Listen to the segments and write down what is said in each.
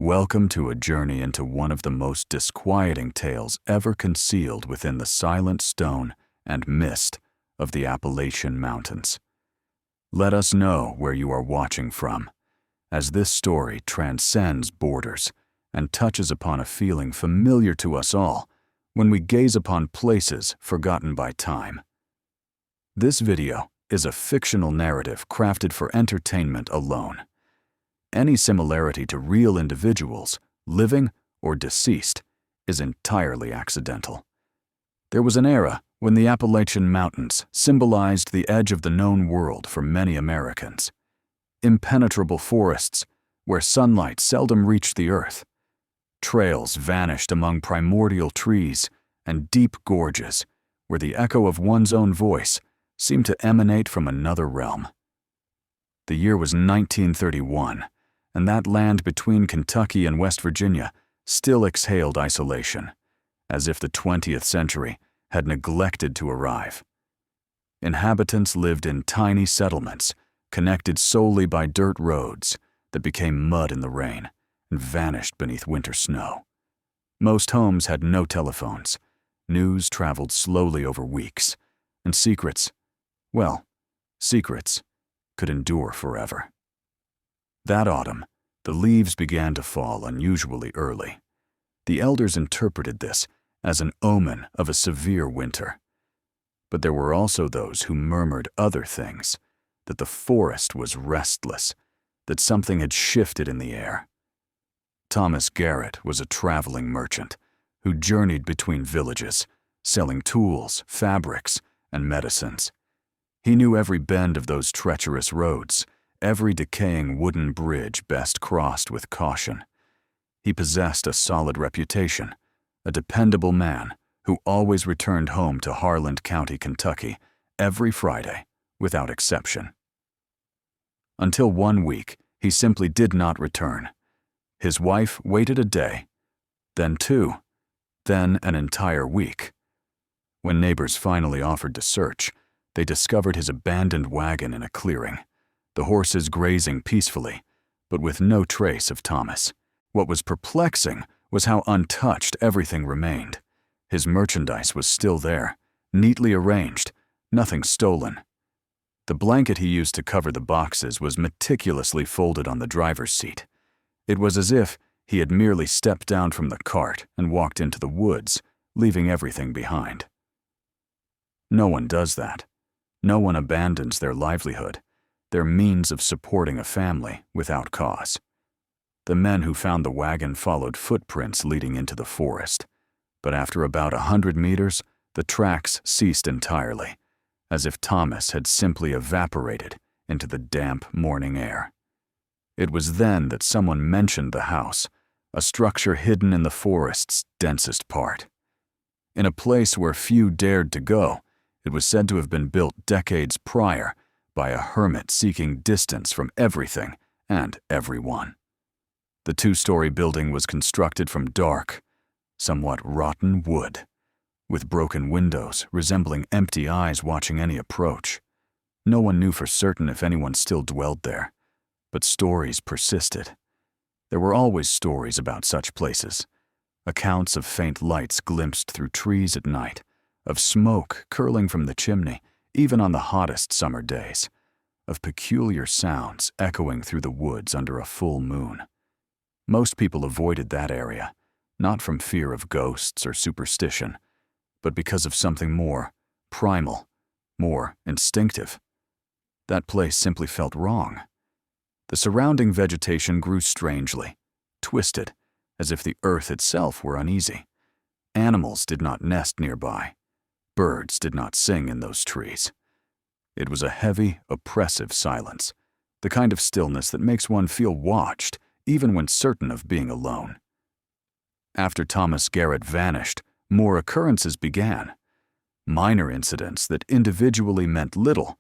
Welcome to a journey into one of the most disquieting tales ever concealed within the silent stone and mist of the Appalachian Mountains. Let us know where you are watching from, as this story transcends borders and touches upon a feeling familiar to us all when we gaze upon places forgotten by time. This video is a fictional narrative crafted for entertainment alone. Any similarity to real individuals, living or deceased, is entirely accidental. There was an era when the Appalachian Mountains symbolized the edge of the known world for many Americans. Impenetrable forests where sunlight seldom reached the earth. Trails vanished among primordial trees, and deep gorges where the echo of one's own voice seemed to emanate from another realm. The year was 1931, and that land between Kentucky and West Virginia still exhaled isolation, as if the 20th century had neglected to arrive. Inhabitants lived in tiny settlements, connected solely by dirt roads that became mud in the rain and vanished beneath winter snow. Most homes had no telephones. News traveled slowly over weeks, and secrets could endure forever. That autumn, the leaves began to fall unusually early. The elders interpreted this as an omen of a severe winter. But there were also those who murmured other things, that the forest was restless, that something had shifted in the air. Thomas Garrett was a traveling merchant who journeyed between villages, selling tools, fabrics, and medicines. He knew every bend of those treacherous roads, every decaying wooden bridge best crossed with caution. He possessed a solid reputation, a dependable man who always returned home to Harlan County, Kentucky, every Friday, without exception. Until one week, he simply did not return. His wife waited a day, then two, then an entire week. When neighbors finally offered to search, they discovered his abandoned wagon in a clearing, the horses grazing peacefully, but with no trace of Thomas. What was perplexing was how untouched everything remained. His merchandise was still there, neatly arranged, nothing stolen. The blanket he used to cover the boxes was meticulously folded on the driver's seat. It was as if he had merely stepped down from the cart and walked into the woods, leaving everything behind. No one does that. No one abandons their livelihood, their means of supporting a family, without cause. The men who found the wagon followed footprints leading into the forest, but after about 100 meters, the tracks ceased entirely, as if Thomas had simply evaporated into the damp morning air. It was then that someone mentioned the house, a structure hidden in the forest's densest part. In a place where few dared to go, it was said to have been built decades prior by a hermit seeking distance from everything and everyone. The two-story building was constructed from dark, somewhat rotten wood, with broken windows resembling empty eyes watching any approach. No one knew for certain if anyone still dwelled there, but stories persisted. There were always stories about such places, accounts of faint lights glimpsed through trees at night, of smoke curling from the chimney, even on the hottest summer days, of peculiar sounds echoing through the woods under a full moon. Most people avoided that area, not from fear of ghosts or superstition, but because of something more primal, more instinctive. That place simply felt wrong. The surrounding vegetation grew strangely, twisted, as if the earth itself were uneasy. Animals did not nest nearby. Birds did not sing in those trees. It was a heavy, oppressive silence, the kind of stillness that makes one feel watched, even when certain of being alone. After Thomas Garrett vanished, more occurrences began. Minor incidents that individually meant little,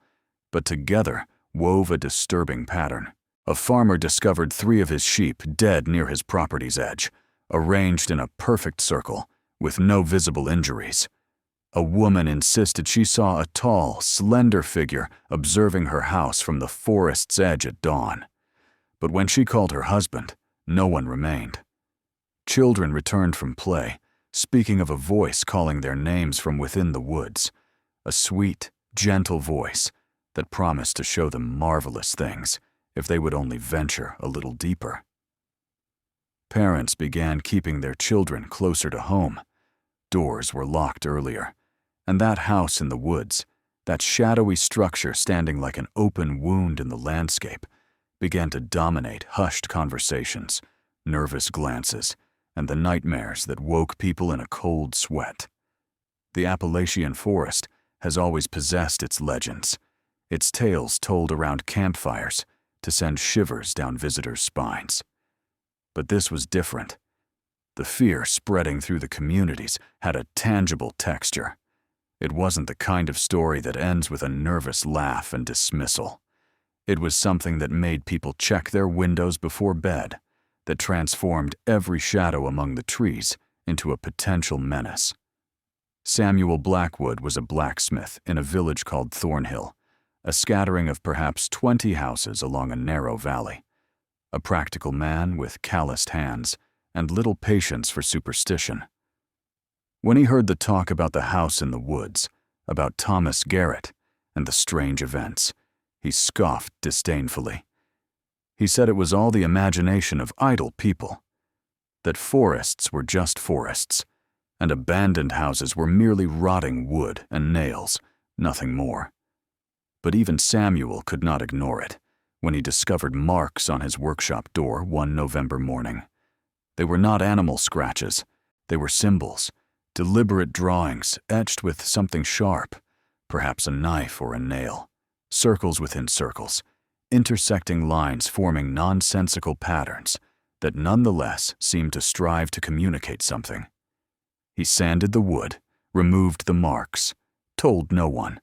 but together wove a disturbing pattern. A farmer discovered 3 of his sheep dead near his property's edge, arranged in a perfect circle, with no visible injuries. A woman insisted she saw a tall, slender figure observing her house from the forest's edge at dawn. But when she called her husband, no one remained. Children returned from play, speaking of a voice calling their names from within the woods, a sweet, gentle voice that promised to show them marvelous things if they would only venture a little deeper. Parents began keeping their children closer to home. Doors were locked earlier, and that house in the woods, that shadowy structure standing like an open wound in the landscape, began to dominate hushed conversations, nervous glances, and the nightmares that woke people in a cold sweat. The Appalachian forest has always possessed its legends, its tales told around campfires to send shivers down visitors' spines. But this was different. The fear spreading through the communities had a tangible texture. It wasn't the kind of story that ends with a nervous laugh and dismissal. It was something that made people check their windows before bed, that transformed every shadow among the trees into a potential menace. Samuel Blackwood was a blacksmith in a village called Thornhill, a scattering of perhaps 20 houses along a narrow valley. A practical man with calloused hands and little patience for superstition. When he heard the talk about the house in the woods, about Thomas Garrett and the strange events, he scoffed disdainfully. He said it was all the imagination of idle people, that forests were just forests, and abandoned houses were merely rotting wood and nails, nothing more. But even Samuel could not ignore it when he discovered marks on his workshop door one November morning. They were not animal scratches, they were symbols, deliberate drawings etched with something sharp, perhaps a knife or a nail, circles within circles, intersecting lines forming nonsensical patterns that nonetheless seemed to strive to communicate something. He sanded the wood, removed the marks, told no one,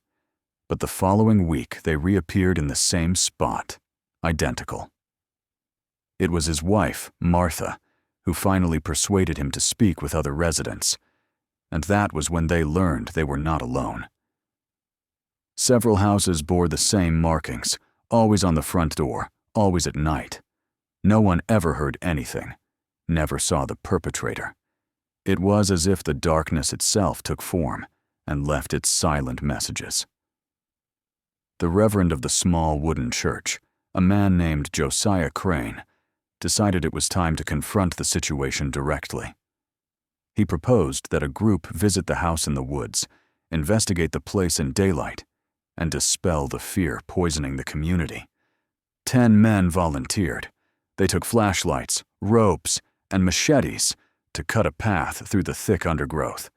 but the following week they reappeared in the same spot, identical. It was his wife, Martha, who finally persuaded him to speak with other residents, and that was when they learned they were not alone. Several houses bore the same markings, always on the front door, always at night. No one ever heard anything, never saw the perpetrator. It was as if the darkness itself took form and left its silent messages. The reverend of the small wooden church, a man named Josiah Crane, decided it was time to confront the situation directly. He proposed that a group visit the house in the woods, investigate the place in daylight, and dispel the fear poisoning the community. 10 men volunteered. They took flashlights, ropes, and machetes to cut a path through the thick undergrowth.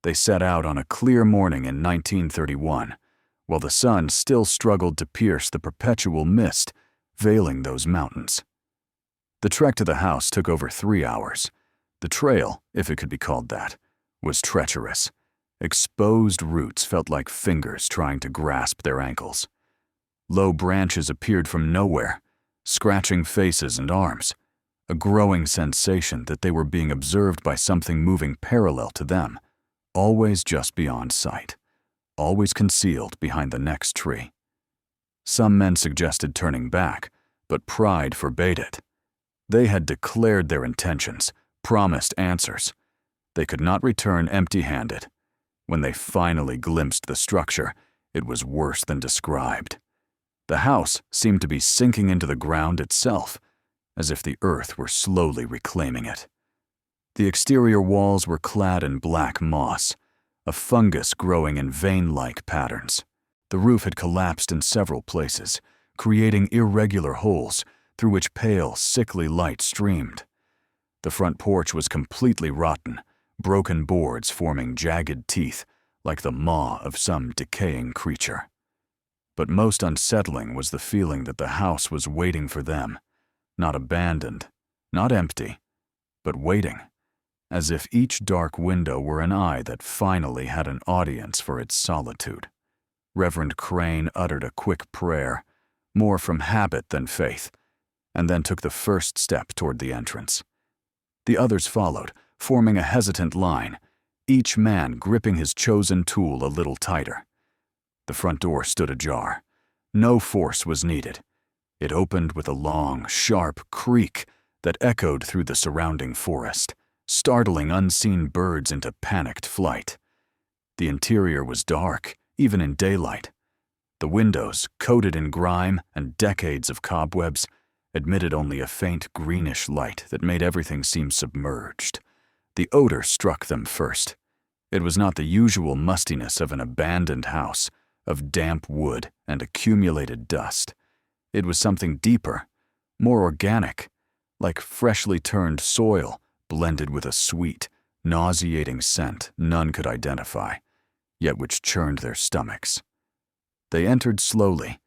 They set out on a clear morning in 1931, while the sun still struggled to pierce the perpetual mist veiling those mountains. The trek to the house took over 3 hours. The trail, if it could be called that, was treacherous. Exposed roots felt like fingers trying to grasp their ankles. Low branches appeared from nowhere, scratching faces and arms, a growing sensation that they were being observed by something moving parallel to them, always just beyond sight, always concealed behind the next tree. Some men suggested turning back, but pride forbade it. They had declared their intentions, promised answers. They could not return empty-handed. When they finally glimpsed the structure, it was worse than described. The house seemed to be sinking into the ground itself, as if the earth were slowly reclaiming it. The exterior walls were clad in black moss, a fungus growing in vein-like patterns. The roof had collapsed in several places, creating irregular holes through which pale, sickly light streamed. The front porch was completely rotten, broken boards forming jagged teeth like the maw of some decaying creature. But most unsettling was the feeling that the house was waiting for them, not abandoned, not empty, but waiting, as if each dark window were an eye that finally had an audience for its solitude. Reverend Crane uttered a quick prayer, more from habit than faith, and then took the first step toward the entrance. The others followed, forming a hesitant line, each man gripping his chosen tool a little tighter. The front door stood ajar. No force was needed. It opened with a long, sharp creak, that echoed through the surrounding forest, startling unseen birds into panicked flight. The interior was dark, even in daylight. The windows, coated in grime and decades of cobwebs, admitted only a faint greenish light that made everything seem submerged. The odor struck them first. It was not the usual mustiness of an abandoned house, of damp wood and accumulated dust. It was something deeper, more organic, like freshly turned soil blended with a sweet, nauseating scent none could identify, yet which churned their stomachs. They entered slowly,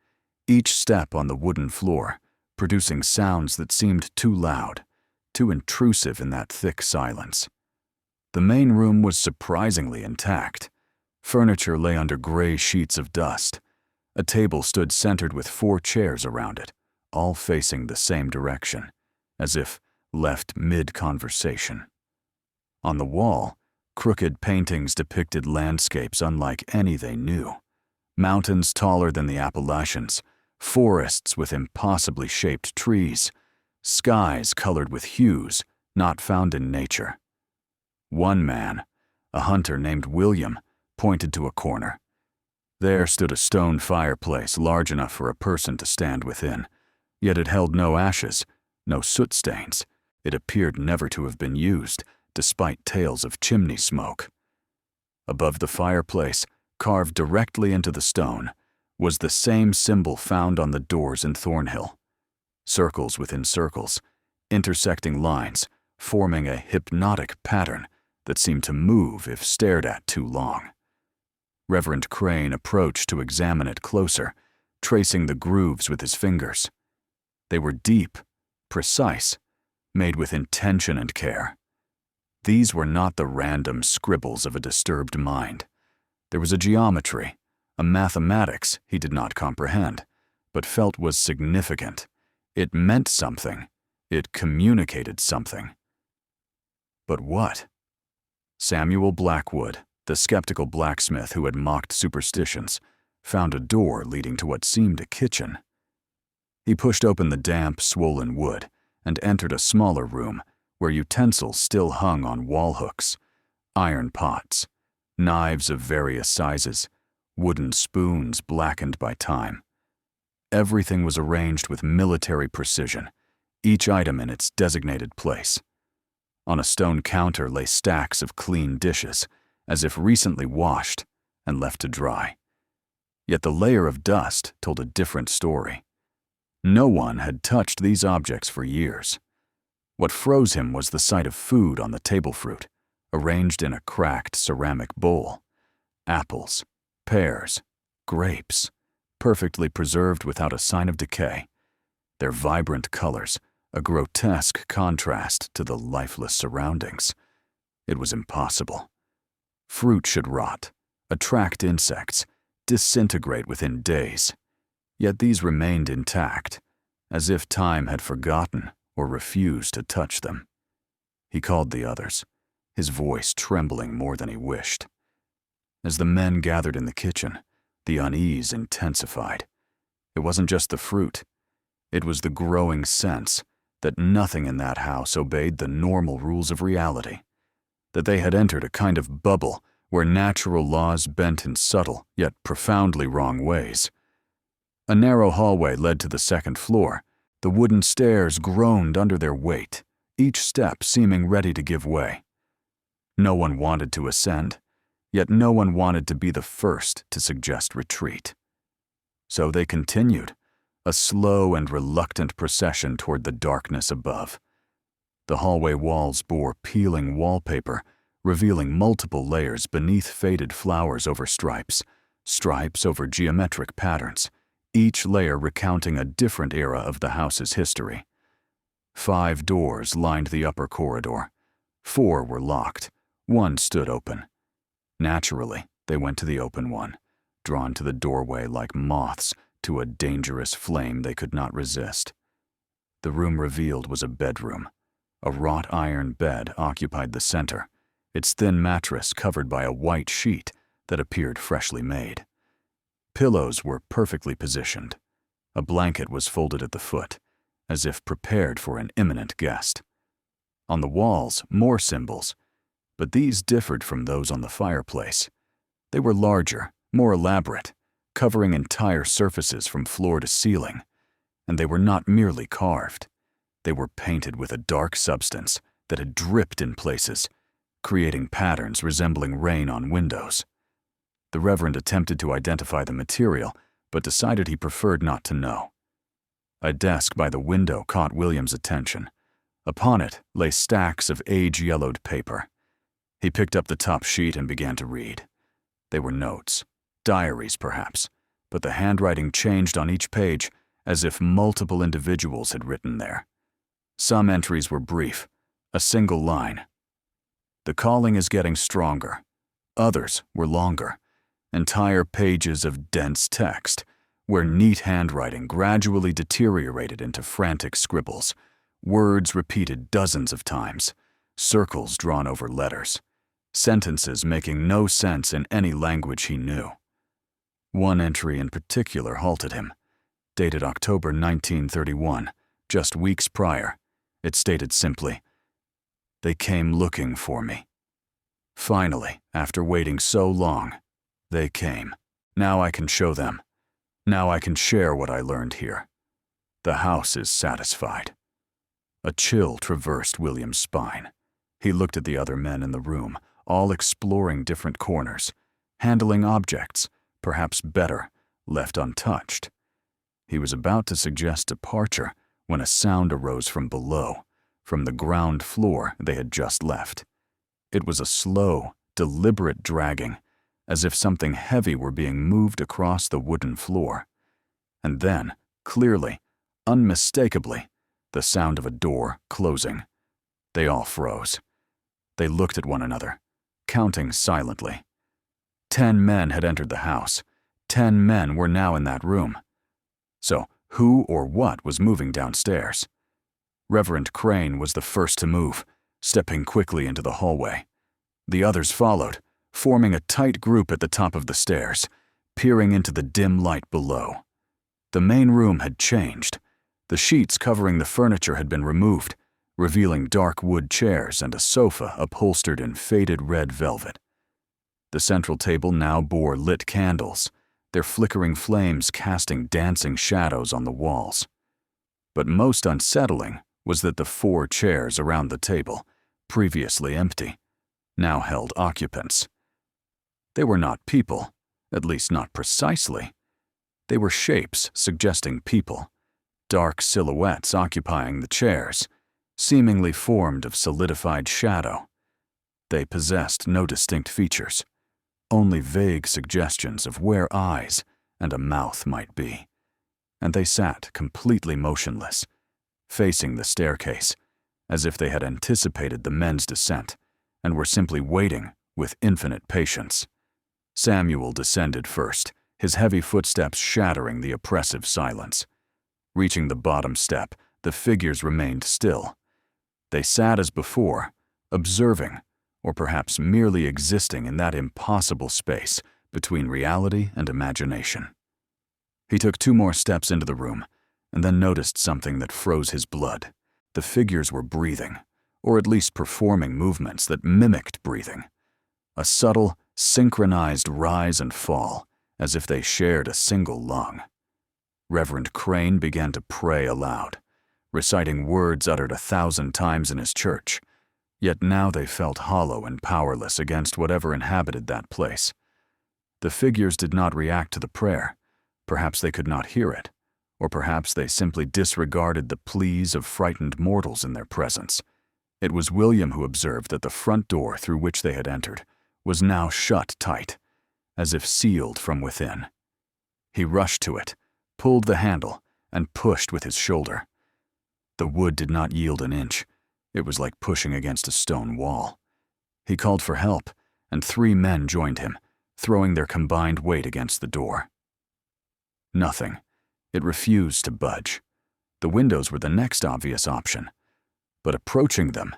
each step on the wooden floor, producing sounds that seemed too loud, too intrusive in that thick silence. The main room was surprisingly intact. Furniture lay under gray sheets of dust. A table stood centered with 4 chairs around it, all facing the same direction, as if left mid-conversation. On the wall, crooked paintings depicted landscapes unlike any they knew. Mountains taller than the Appalachians, forests with impossibly shaped trees, skies colored with hues not found in nature. One man, a hunter named William, pointed to a corner. There stood a stone fireplace large enough for a person to stand within, yet it held no ashes, no soot stains. It appeared never to have been used, despite tales of chimney smoke. Above the fireplace, carved directly into the stone, was the same symbol found on the doors in Thornhill. Circles within circles, intersecting lines, forming a hypnotic pattern that seemed to move if stared at too long. Reverend Crane approached to examine it closer, tracing the grooves with his fingers. They were deep, precise, made with intention and care. These were not the random scribbles of a disturbed mind. There was a geometry, a mathematics he did not comprehend, but felt was significant. It meant something. It communicated something. But what? Samuel Blackwood, the skeptical blacksmith who had mocked superstitions, found a door leading to what seemed a kitchen. He pushed open the damp, swollen wood and entered a smaller room where utensils still hung on wall hooks, iron pots, knives of various sizes, wooden spoons blackened by time. Everything was arranged with military precision, each item in its designated place. On a stone counter lay stacks of clean dishes, as if recently washed and left to dry. Yet the layer of dust told a different story. No one had touched these objects for years. What froze him was the sight of food on the table fruit, arranged in a cracked ceramic bowl. Apples, pears, grapes, perfectly preserved without a sign of decay. Their vibrant colors, a grotesque contrast to the lifeless surroundings. It was impossible. Fruit should rot, attract insects, disintegrate within days. Yet these remained intact, as if time had forgotten or refused to touch them. He called the others, his voice trembling more than he wished. As the men gathered in the kitchen, the unease intensified. It wasn't just the fruit. It was the growing sense that nothing in that house obeyed the normal rules of reality, that they had entered a kind of bubble where natural laws bent in subtle yet profoundly wrong ways. A narrow hallway led to the second floor. The wooden stairs groaned under their weight, each step seeming ready to give way. No one wanted to ascend, yet no one wanted to be the first to suggest retreat. So they continued, a slow and reluctant procession toward the darkness above. The hallway walls bore peeling wallpaper, revealing multiple layers beneath faded flowers over stripes, stripes over geometric patterns, each layer recounting a different era of the house's history. 5 doors lined the upper corridor. 4 were locked. 1 stood open. Naturally, they went to the open one, drawn to the doorway like moths to a dangerous flame they could not resist. The room revealed was a bedroom. A wrought iron bed occupied the center, its thin mattress covered by a white sheet that appeared freshly made. Pillows were perfectly positioned. A blanket was folded at the foot, as if prepared for an imminent guest. On the walls, more symbols, but these differed from those on the fireplace. They were larger, more elaborate, covering entire surfaces from floor to ceiling, and they were not merely carved. They were painted with a dark substance that had dripped in places, creating patterns resembling rain on windows. The Reverend attempted to identify the material, but decided he preferred not to know. A desk by the window caught William's attention. Upon it lay stacks of age-yellowed paper. He picked up the top sheet and began to read. They were notes, diaries perhaps, but the handwriting changed on each page as if multiple individuals had written there. Some entries were brief, a single line. The calling is getting stronger. Others were longer, entire pages of dense text, where neat handwriting gradually deteriorated into frantic scribbles, words repeated dozens of times, circles drawn over letters, sentences making no sense in any language he knew. One entry in particular halted him. Dated October 1931, just weeks prior, it stated simply, "They came looking for me. Finally, after waiting so long, they came. Now I can show them. Now I can share what I learned here. The house is satisfied." A chill traversed William's spine. He looked at the other men in the room, all exploring different corners, handling objects, perhaps better, left untouched. He was about to suggest departure when a sound arose from below, from the ground floor they had just left. It was a slow, deliberate dragging, as if something heavy were being moved across the wooden floor. And then, clearly, unmistakably, the sound of a door closing. They all froze. They looked at one another, counting silently. 10 men had entered the house. 10 men were now in that room. So, who or what was moving downstairs? Reverend Crane was the first to move, stepping quickly into the hallway. The others followed, forming a tight group at the top of the stairs, peering into the dim light below. The main room had changed. The sheets covering the furniture had been removed, revealing dark wood chairs and a sofa upholstered in faded red velvet. The central table now bore lit candles, their flickering flames casting dancing shadows on the walls. But most unsettling was that the 4 chairs around the table, previously empty, now held occupants. They were not people, at least not precisely. They were shapes suggesting people, dark silhouettes occupying the chairs, seemingly formed of solidified shadow. They possessed no distinct features, only vague suggestions of where eyes and a mouth might be. And they sat completely motionless, facing the staircase, as if they had anticipated the men's descent and were simply waiting with infinite patience. Samuel descended first, his heavy footsteps shattering the oppressive silence. Reaching the bottom step, the figures remained still. They sat as before, observing, or perhaps merely existing in that impossible space between reality and imagination. He took 2 more steps into the room, and then noticed something that froze his blood. The figures were breathing, or at least performing movements that mimicked breathing. A subtle, synchronized rise and fall, as if they shared a single lung. Reverend Crane began to pray aloud, reciting words uttered 1,000 times in his church, yet now they felt hollow and powerless against whatever inhabited that place. The figures did not react to the prayer. Perhaps they could not hear it, or perhaps they simply disregarded the pleas of frightened mortals in their presence. It was William who observed that the front door through which they had entered was now shut tight, as if sealed from within. He rushed to it, pulled the handle, and pushed with his shoulder. The wood did not yield an inch. It was like pushing against a stone wall. He called for help, and 3 men joined him, throwing their combined weight against the door. Nothing. It refused to budge. The windows were the next obvious option. But approaching them,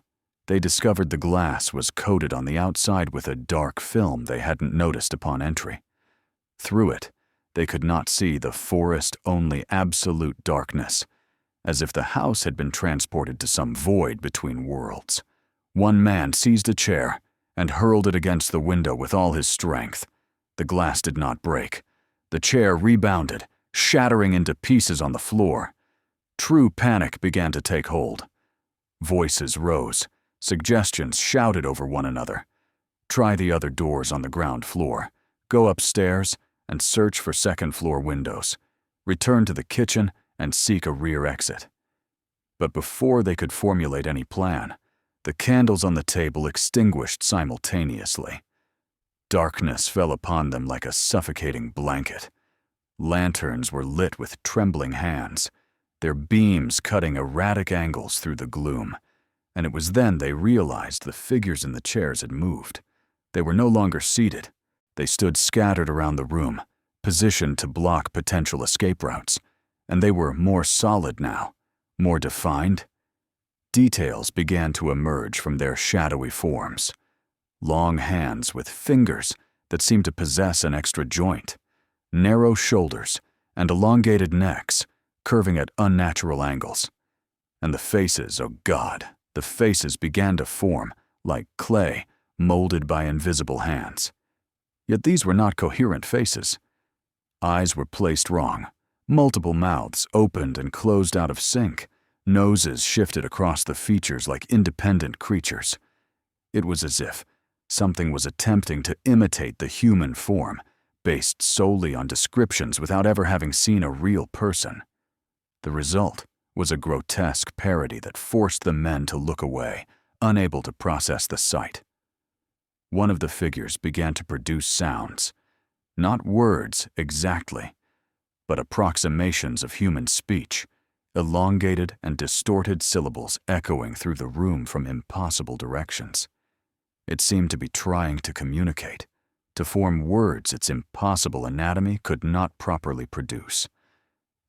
they discovered the glass was coated on the outside with a dark film they hadn't noticed upon entry. Through it, they could not see the forest-only absolute darkness, as if the house had been transported to some void between worlds. One man seized a chair and hurled it against the window with all his strength. The glass did not break. The chair rebounded, shattering into pieces on the floor. True panic began to take hold. Voices rose, suggestions shouted over one another. Try the other doors on the ground floor. Go upstairs and search for second-floor windows. Return to the kitchen and seek a rear exit. But before they could formulate any plan, the candles on the table extinguished simultaneously. Darkness fell upon them like a suffocating blanket. Lanterns were lit with trembling hands, their beams cutting erratic angles through the gloom, and it was then they realized the figures in the chairs had moved. They were no longer seated. They stood scattered around the room, positioned to block potential escape routes, and they were more solid now, more defined. Details began to emerge from their shadowy forms. Long hands with fingers that seemed to possess an extra joint, narrow shoulders, and elongated necks, curving at unnatural angles. And the faces, oh God, the faces began to form, like clay, molded by invisible hands. Yet these were not coherent faces. Eyes were placed wrong, multiple mouths opened and closed out of sync, noses shifted across the features like independent creatures. It was as if something was attempting to imitate the human form, based solely on descriptions without ever having seen a real person. The result was a grotesque parody that forced the men to look away, unable to process the sight. One of the figures began to produce sounds, not words exactly, but approximations of human speech, elongated and distorted syllables echoing through the room from impossible directions. It seemed to be trying to communicate, to form words its impossible anatomy could not properly produce.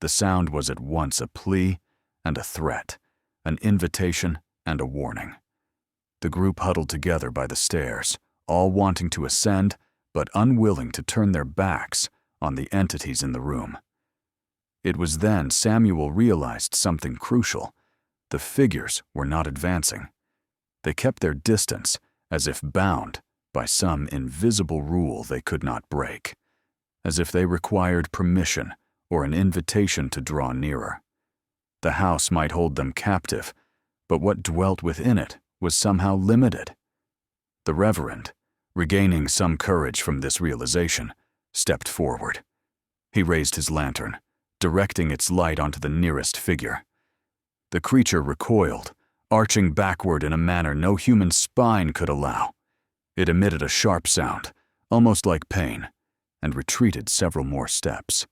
The sound was at once a plea and a threat, an invitation and a warning. The group huddled together by the stairs, all wanting to ascend, but unwilling to turn their backs on the entities in the room. It was then Samuel realized something crucial. The figures were not advancing. They kept their distance, as if bound by some invisible rule they could not break, as if they required permission or an invitation to draw nearer. The house might hold them captive, but what dwelt within it was somehow limited. The Reverend, regaining some courage from this realization, stepped forward. He raised his lantern, directing its light onto the nearest figure. The creature recoiled, arching backward in a manner no human spine could allow. It emitted a sharp sound, almost like pain, and retreated several more steps.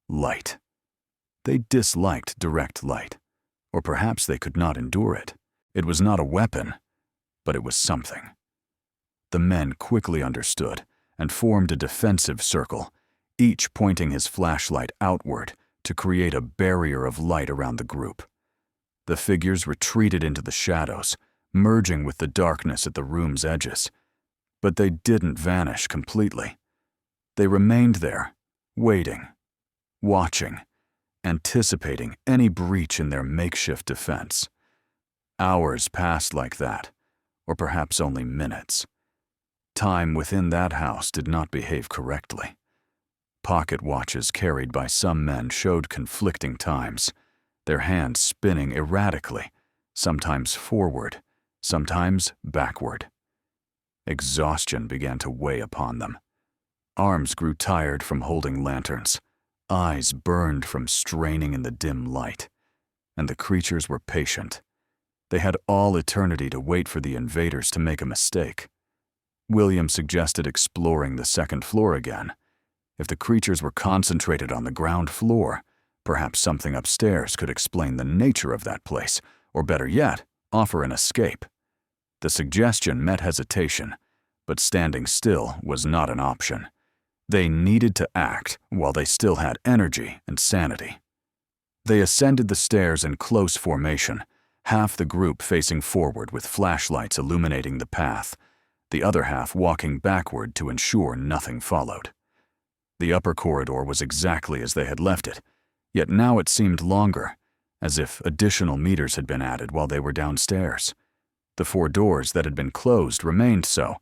Light. They disliked direct light, or perhaps they could not endure it. It was not a weapon, but it was something. The men quickly understood and formed a defensive circle, each pointing his flashlight outward to create a barrier of light around the group. The figures retreated into the shadows, merging with the darkness at the room's edges. But they didn't vanish completely. They remained there, waiting, watching, anticipating any breach in their makeshift defense. Hours passed like that, or perhaps only minutes. Time within that house did not behave correctly. Pocket watches carried by some men showed conflicting times, their hands spinning erratically, sometimes forward, sometimes backward. Exhaustion began to weigh upon them. Arms grew tired from holding lanterns. Eyes burned from straining in the dim light. And the creatures were patient. They had all eternity to wait for the invaders to make a mistake. William suggested exploring the second floor again. If the creatures were concentrated on the ground floor, perhaps something upstairs could explain the nature of that place, or better yet, offer an escape. The suggestion met hesitation, but standing still was not an option. They needed to act while they still had energy and sanity. They ascended the stairs in close formation, half the group facing forward with flashlights illuminating the path, the other half walking backward to ensure nothing followed. The upper corridor was exactly as they had left it, yet now it seemed longer, as if additional meters had been added while they were downstairs. The 4 doors that had been closed remained so,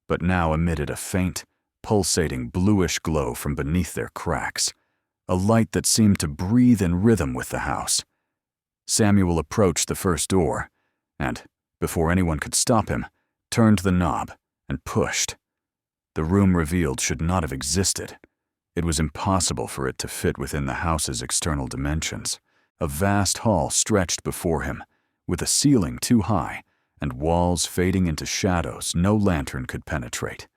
but now emitted a faint, pulsating bluish glow from beneath their cracks, a light that seemed to breathe in rhythm with the house. Samuel approached the first door and, before anyone could stop him, turned the knob and pushed. The room revealed should not have existed. It was impossible for it to fit within the house's external dimensions. A vast hall stretched before him, with a ceiling too high and walls fading into shadows no lantern could penetrate.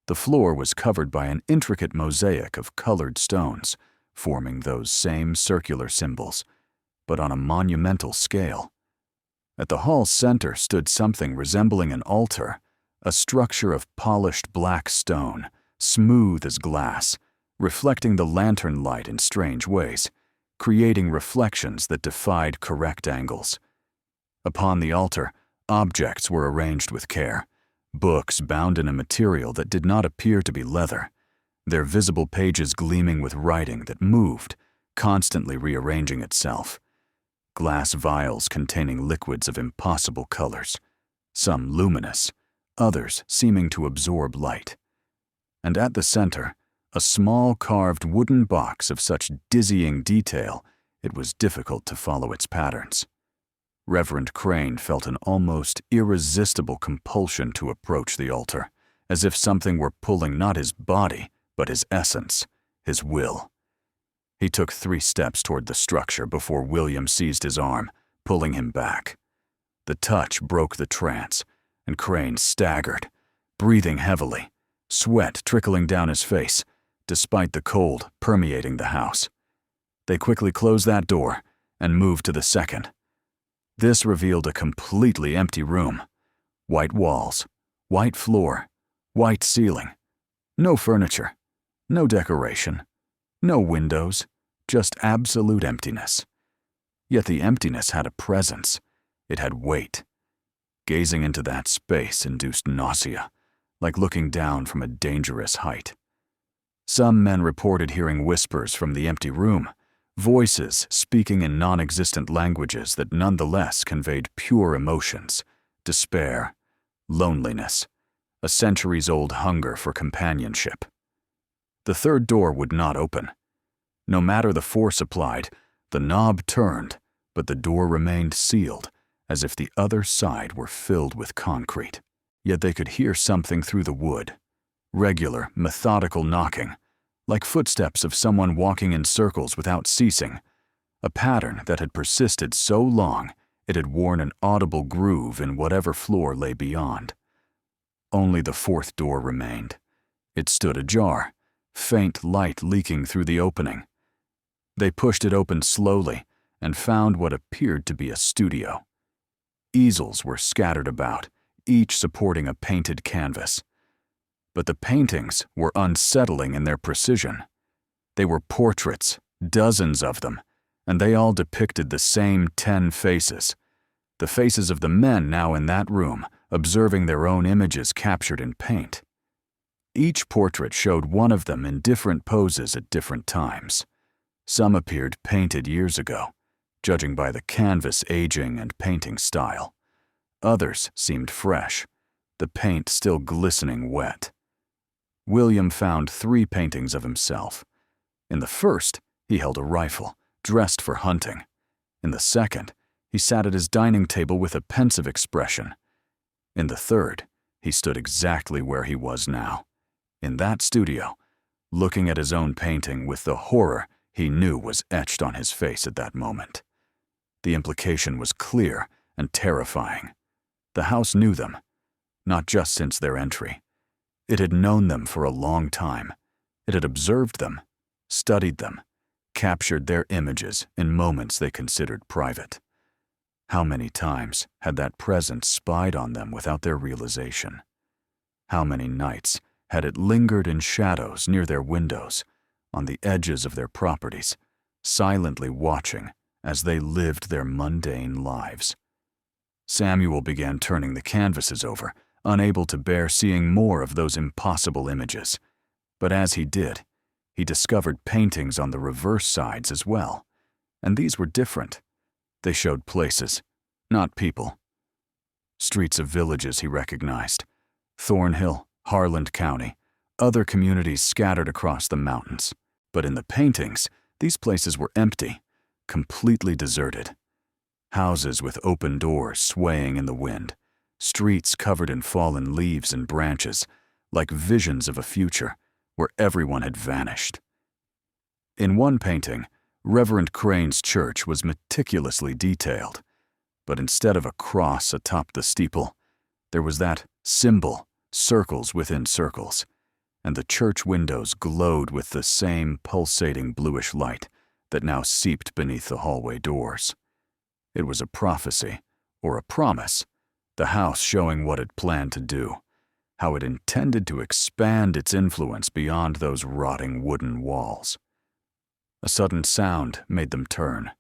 The floor was covered by an intricate mosaic of colored stones, forming those same circular symbols, but on a monumental scale. At the hall's center stood something resembling an altar, a structure of polished black stone, smooth as glass, reflecting the lantern light in strange ways, creating reflections that defied correct angles. Upon the altar, objects were arranged with care, books bound in a material that did not appear to be leather, their visible pages gleaming with writing that moved, constantly rearranging itself. Glass vials containing liquids of impossible colors, some luminous, others seeming to absorb light. And at the center, a small carved wooden box of such dizzying detail it was difficult to follow its patterns. Reverend Crane felt an almost irresistible compulsion to approach the altar, as if something were pulling not his body, but his essence, his will. He took 3 steps toward the structure before William seized his arm, pulling him back. The touch broke the trance, and Crane staggered, breathing heavily, sweat trickling down his face, despite the cold permeating the house. They quickly closed that door and moved to the second. This revealed a completely empty room. White walls, white floor, white ceiling. No furniture, no decoration, no windows, just absolute emptiness. Yet the emptiness had a presence. It had weight. Gazing into that space induced nausea, like looking down from a dangerous height. Some men reported hearing whispers from the empty room, voices speaking in non-existent languages that nonetheless conveyed pure emotions, despair, loneliness, a centuries-old hunger for companionship. The third door would not open. No matter the force applied, the knob turned, but the door remained sealed, as if the other side were filled with concrete. Yet they could hear something through the wood, regular, methodical knocking, like footsteps of someone walking in circles without ceasing, a pattern that had persisted so long it had worn an audible groove in whatever floor lay beyond. Only the fourth door remained. It stood ajar, faint light leaking through the opening. They pushed it open slowly and found what appeared to be a studio. Easels were scattered about, each supporting a painted canvas. But the paintings were unsettling in their precision. They were portraits, dozens of them, and they all depicted the same 10 faces, the faces of the men now in that room, observing their own images captured in paint. Each portrait showed one of them in different poses at different times. Some appeared painted years ago, judging by the canvas aging and painting style. Others seemed fresh, the paint still glistening wet. William found 3 paintings of himself. In the first, he held a rifle, dressed for hunting. In the second, he sat at his dining table with a pensive expression. In the third, he stood exactly where he was now, in that studio, looking at his own painting with the horror he knew was etched on his face at that moment. The implication was clear and terrifying. The house knew them, not just since their entry. It had known them for a long time. It had observed them, studied them, captured their images in moments they considered private. How many times had that presence spied on them without their realization? How many nights had it lingered in shadows near their windows, on the edges of their properties, silently watching as they lived their mundane lives? Samuel began turning the canvases over, unable to bear seeing more of those impossible images. But as he did, he discovered paintings on the reverse sides as well, and these were different. They showed places, not people. Streets of villages he recognized. Thornhill, Harland County, other communities scattered across the mountains. But in the paintings, these places were empty, completely deserted. Houses with open doors swaying in the wind, streets covered in fallen leaves and branches, like visions of a future where everyone had vanished. In one painting, Reverend Crane's church was meticulously detailed, but instead of a cross atop the steeple, there was that symbol, circles within circles, and the church windows glowed with the same pulsating bluish light that now seeped beneath the hallway doors. It was a prophecy, or a promise, the house showing what it planned to do, how it intended to expand its influence beyond those rotting wooden walls. A sudden sound made them turn.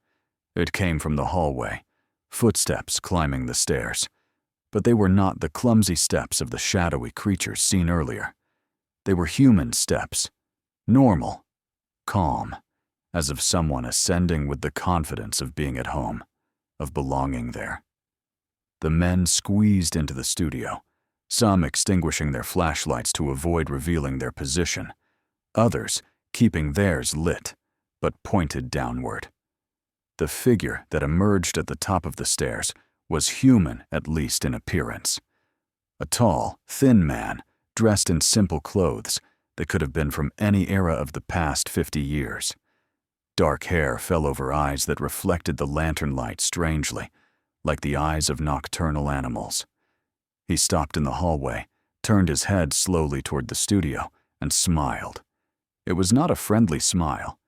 It came from the hallway, footsteps climbing the stairs, but they were not the clumsy steps of the shadowy creatures seen earlier. They were human steps, normal, calm, as of someone ascending with the confidence of being at home, of belonging there. The men squeezed into the studio, some extinguishing their flashlights to avoid revealing their position, others keeping theirs lit, but pointed downward. The figure that emerged at the top of the stairs was human, at least in appearance. A tall, thin man, dressed in simple clothes that could have been from any era of the past 50 years. Dark hair fell over eyes that reflected the lantern light strangely, like the eyes of nocturnal animals. He stopped in the hallway, turned his head slowly toward the studio, and smiled. It was not a friendly smile.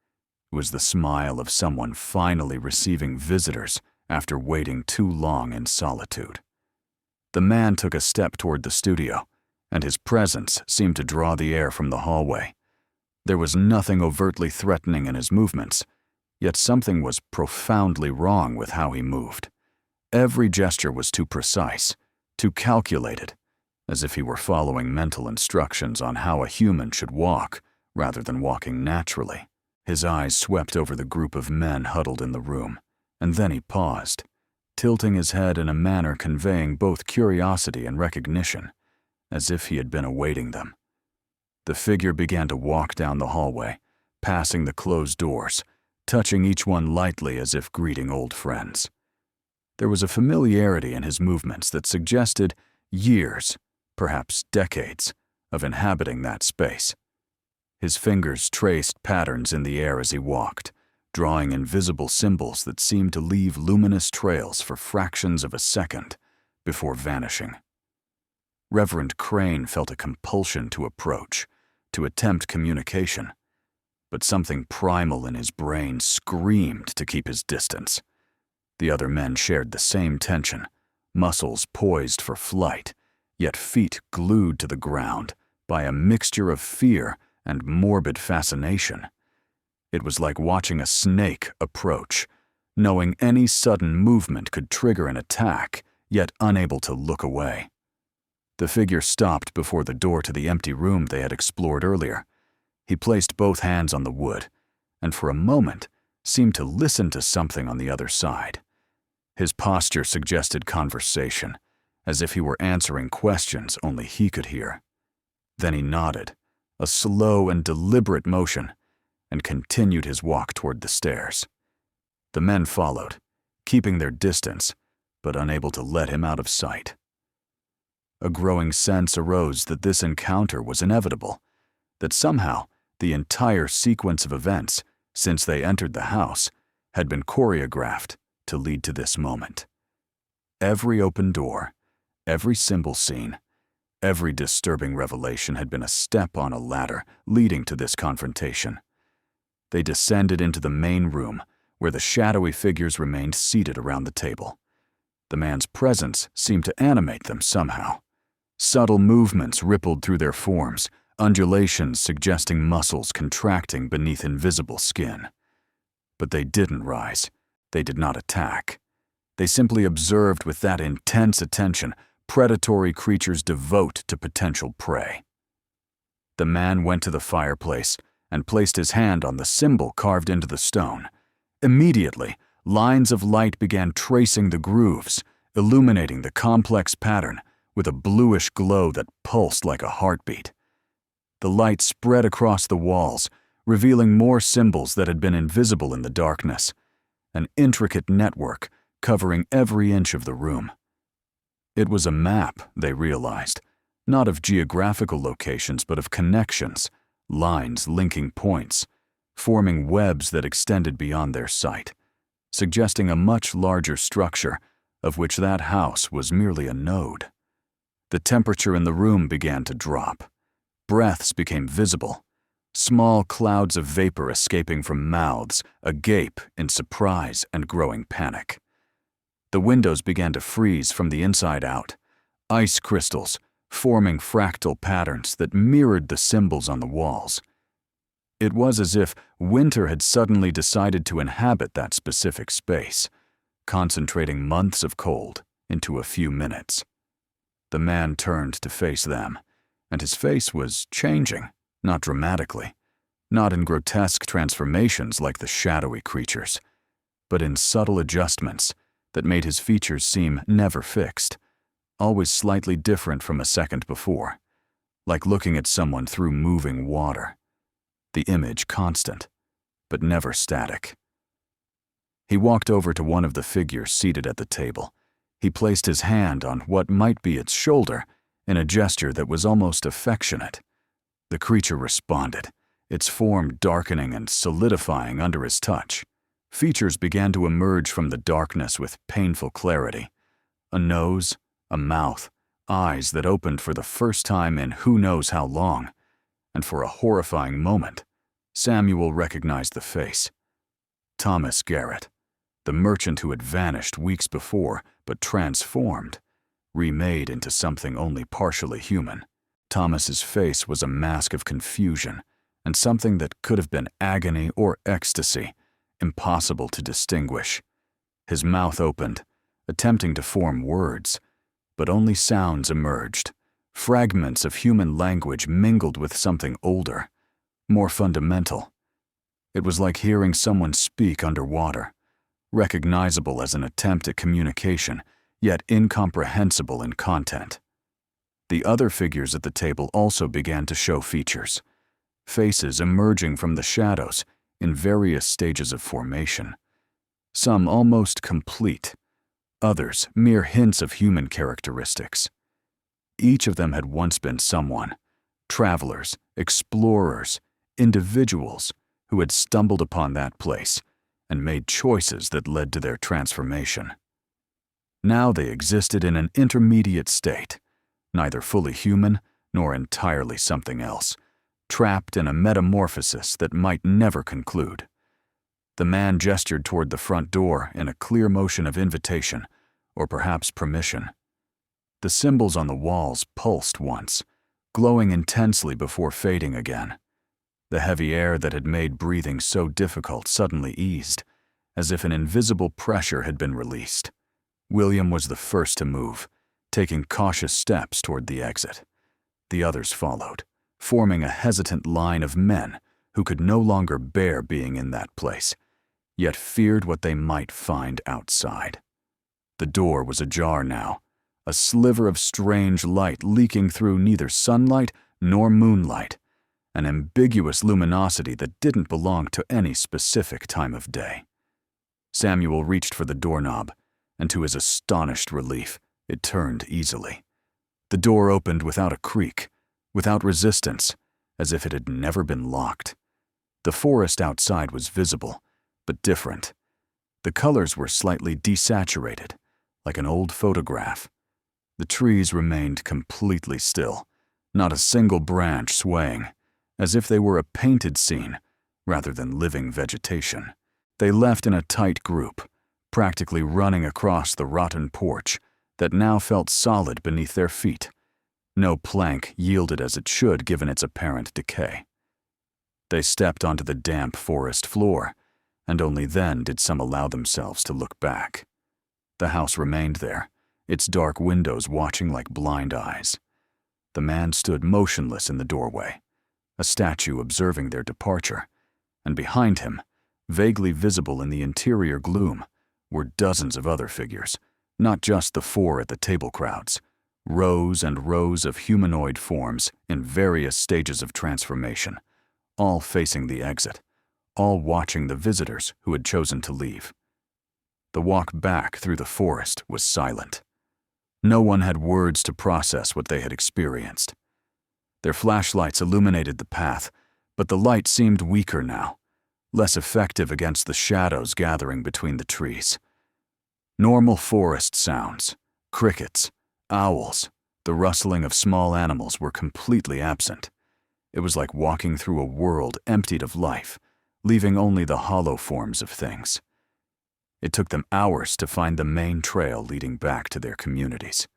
It was the smile of someone finally receiving visitors after waiting too long in solitude. The man took a step toward the studio, and his presence seemed to draw the air from the hallway. There was nothing overtly threatening in his movements, yet something was profoundly wrong with how he moved. Every gesture was too precise, too calculated, as if he were following mental instructions on how a human should walk, rather than walking naturally. His eyes swept over the group of men huddled in the room, and then he paused, tilting his head in a manner conveying both curiosity and recognition, as if he had been awaiting them. The figure began to walk down the hallway, passing the closed doors, touching each one lightly as if greeting old friends. There was a familiarity in his movements that suggested years, perhaps decades, of inhabiting that space. His fingers traced patterns in the air as he walked, drawing invisible symbols that seemed to leave luminous trails for fractions of a second before vanishing. Reverend Crane felt a compulsion to approach, to attempt communication, but something primal in his brain screamed to keep his distance. The other men shared the same tension, muscles poised for flight, yet feet glued to the ground by a mixture of fear and morbid fascination. It was like watching a snake approach, knowing any sudden movement could trigger an attack, yet unable to look away. The figure stopped before the door to the empty room they had explored earlier. He placed both hands on the wood, and for a moment seemed to listen to something on the other side. His posture suggested conversation, as if he were answering questions only he could hear. Then he nodded, a slow and deliberate motion, and continued his walk toward the stairs. The men followed, keeping their distance, but unable to let him out of sight. A growing sense arose that this encounter was inevitable, that somehow the entire sequence of events since they entered the house had been choreographed to lead to this moment. Every open door, every symbol seen, every disturbing revelation had been a step on a ladder leading to this confrontation. They descended into the main room, where the shadowy figures remained seated around the table. The man's presence seemed to animate them somehow. Subtle movements rippled through their forms, undulations suggesting muscles contracting beneath invisible skin. But they didn't rise. They did not attack. They simply observed with that intense attention predatory creatures devote to potential prey. The man went to the fireplace and placed his hand on the symbol carved into the stone. Immediately, Lines of light began tracing the grooves, illuminating the complex pattern with a bluish glow that pulsed like a heartbeat. The light spread across the walls, revealing more symbols that had been invisible in the darkness, an intricate network covering every inch of the room. It was a map, they realized, not of geographical locations but of connections, lines linking points, forming webs that extended beyond their sight, suggesting a much larger structure of which that house was merely a node. The temperature in the room began to drop. Breaths became visible, small clouds of vapor escaping from mouths, agape in surprise and growing panic. The windows began to freeze from the inside out, ice crystals forming fractal patterns that mirrored the symbols on the walls. It was as if winter had suddenly decided to inhabit that specific space, concentrating months of cold into a few minutes. The man turned to face them, and his face was changing, not dramatically, not in grotesque transformations like the shadowy creatures, but in subtle adjustments that made his features seem never fixed, always slightly different from a second before, like looking at someone through moving water. The image constant, but never static. He walked over to one of the figures seated at the table. He placed his hand on what might be its shoulder in a gesture that was almost affectionate. The creature responded, its form darkening and solidifying under his touch. Features began to emerge from the darkness with painful clarity. A nose, a mouth, eyes that opened for the first time in who knows how long. And for a horrifying moment, Samuel recognized the face. Thomas Garrett, the merchant who had vanished weeks before but transformed, remade into something only partially human. Thomas's face was a mask of confusion and something that could have been agony or ecstasy, impossible to distinguish. His mouth opened, attempting to form words, but only sounds emerged. Fragments of human language mingled with something older, more fundamental. It was like hearing someone speak underwater, recognizable as an attempt at communication, yet incomprehensible in content. The other figures at the table also began to show features, faces emerging from the shadows in various stages of formation, some almost complete, others mere hints of human characteristics. Each of them had once been someone, travelers, explorers, individuals who had stumbled upon that place and made choices that led to their transformation. Now they existed in an intermediate state, neither fully human nor entirely something else, trapped in a metamorphosis that might never conclude. The man gestured toward the front door in a clear motion of invitation, or perhaps permission. The symbols on the walls pulsed once, glowing intensely before fading again. The heavy air that had made breathing so difficult suddenly eased, as if an invisible pressure had been released. William was the first to move, taking cautious steps toward the exit. The others followed, forming a hesitant line of men who could no longer bear being in that place, yet feared what they might find outside. The door was ajar now, a sliver of strange light leaking through neither sunlight nor moonlight, an ambiguous luminosity that didn't belong to any specific time of day. Samuel reached for the doorknob, and to his astonished relief, it turned easily. The door opened without a creak, without resistance, as if it had never been locked. The forest outside was visible, but different. The colors were slightly desaturated, like an old photograph. The trees remained completely still, not a single branch swaying, as if they were a painted scene rather than living vegetation. They left in a tight group, practically running across the rotten porch that now felt solid beneath their feet. No plank yielded as it should given its apparent decay. They stepped onto the damp forest floor, and only then did some allow themselves to look back. The house remained there, its dark windows watching like blind eyes. The man stood motionless in the doorway, a statue observing their departure, and behind him, vaguely visible in the interior gloom, were dozens of other figures, not just the 4 at the table crowds. Rows and rows of humanoid forms in various stages of transformation, all facing the exit, all watching the visitors who had chosen to leave. The walk back through the forest was silent. No one had words to process what they had experienced. Their flashlights illuminated the path, but the light seemed weaker now, less effective against the shadows gathering between the trees. Normal forest sounds, crickets, owls, the rustling of small animals were completely absent. It was like walking through a world emptied of life, leaving only the hollow forms of things. It took them hours to find the main trail leading back to their communities.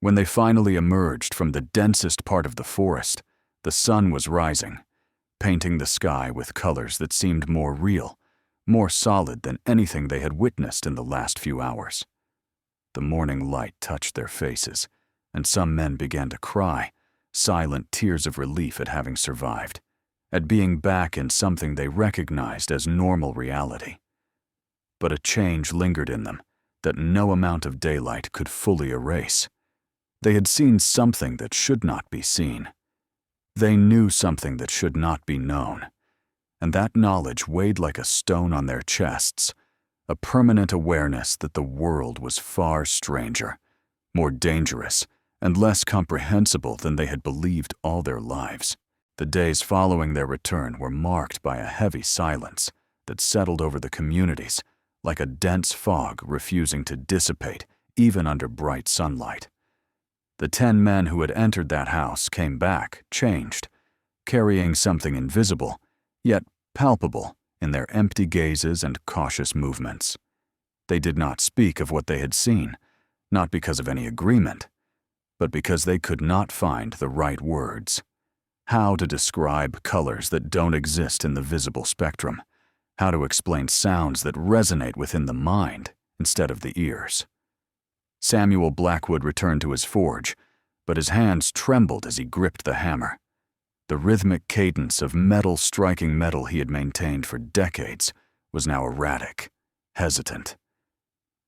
When they finally emerged from the densest part of the forest, the sun was rising, painting the sky with colors that seemed more real, more solid than anything they had witnessed in the last few hours. The morning light touched their faces, and some men began to cry, silent tears of relief at having survived, at being back in something they recognized as normal reality. But a change lingered in them that no amount of daylight could fully erase. They had seen something that should not be seen. They knew something that should not be known, and that knowledge weighed like a stone on their chests, a permanent awareness that the world was far stranger, more dangerous, and less comprehensible than they had believed all their lives. The days following their return were marked by a heavy silence that settled over the communities, like a dense fog refusing to dissipate even under bright sunlight. The 10 men who had entered that house came back, changed, carrying something invisible, yet palpable in their empty gazes and cautious movements. They did not speak of what they had seen, not because of any agreement, but because they could not find the right words. How to describe colors that don't exist in the visible spectrum, how to explain sounds that resonate within the mind instead of the ears. Samuel Blackwood returned to his forge, but his hands trembled as he gripped the hammer. The rhythmic cadence of metal striking metal he had maintained for decades was now erratic, hesitant.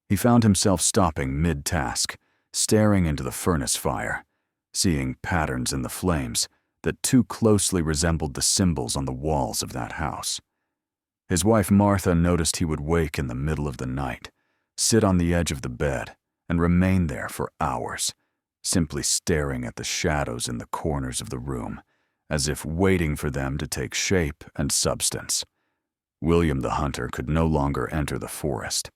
He found himself stopping mid-task, staring into the furnace fire, seeing patterns in the flames that too closely resembled the symbols on the walls of that house. His wife Martha noticed he would wake in the middle of the night, sit on the edge of the bed, and remain there for hours, simply staring at the shadows in the corners of the room, as if waiting for them to take shape and substance. William the hunter could no longer enter the forest.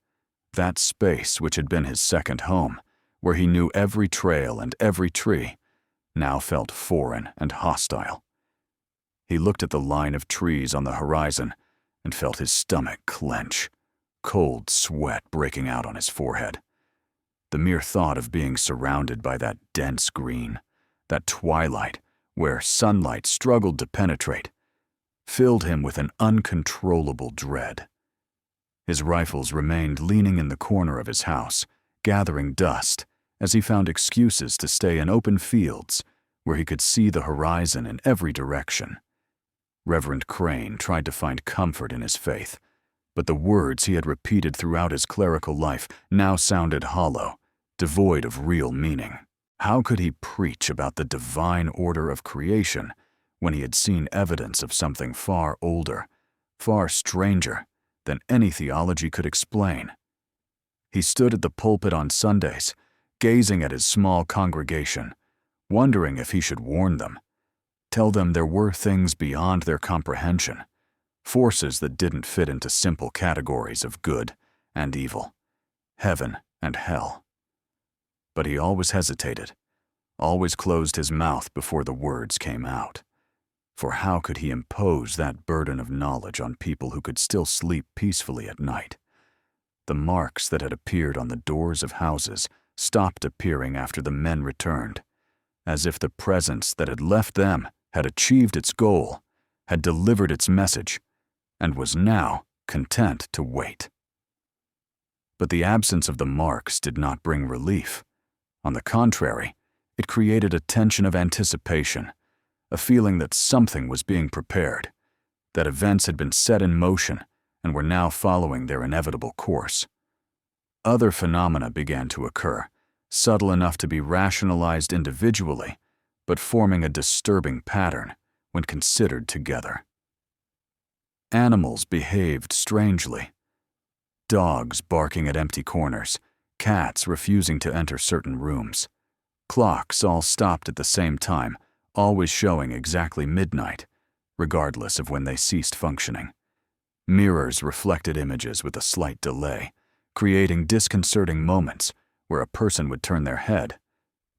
That space which had been his second home, where he knew every trail and every tree, now felt foreign and hostile. He looked at the line of trees on the horizon and felt his stomach clench, cold sweat breaking out on his forehead. The mere thought of being surrounded by that dense green, that twilight where sunlight struggled to penetrate, filled him with an uncontrollable dread. His rifles remained leaning in the corner of his house, gathering dust as he found excuses to stay in open fields where he could see the horizon in every direction. Reverend Crane tried to find comfort in his faith, but the words he had repeated throughout his clerical life now sounded hollow, devoid of real meaning. How could he preach about the divine order of creation when he had seen evidence of something far older, far stranger than any theology could explain? He stood at the pulpit on Sundays, gazing at his small congregation, wondering if he should warn them, tell them there were things beyond their comprehension, forces that didn't fit into simple categories of good and evil, heaven and hell. But he always hesitated, always closed his mouth before the words came out. For how could he impose that burden of knowledge on people who could still sleep peacefully at night? The marks that had appeared on the doors of houses stopped appearing after the men returned, as if the presence that had left them had achieved its goal, had delivered its message, and was now content to wait. But the absence of the marks did not bring relief. On the contrary, it created a tension of anticipation, a feeling that something was being prepared, that events had been set in motion and were now following their inevitable course. Other phenomena began to occur, subtle enough to be rationalized individually, but forming a disturbing pattern when considered together. Animals behaved strangely. Dogs barking at empty corners, cats refusing to enter certain rooms. Clocks all stopped at the same time, always showing exactly midnight, regardless of when they ceased functioning. Mirrors reflected images with a slight delay, creating disconcerting moments where a person would turn their head,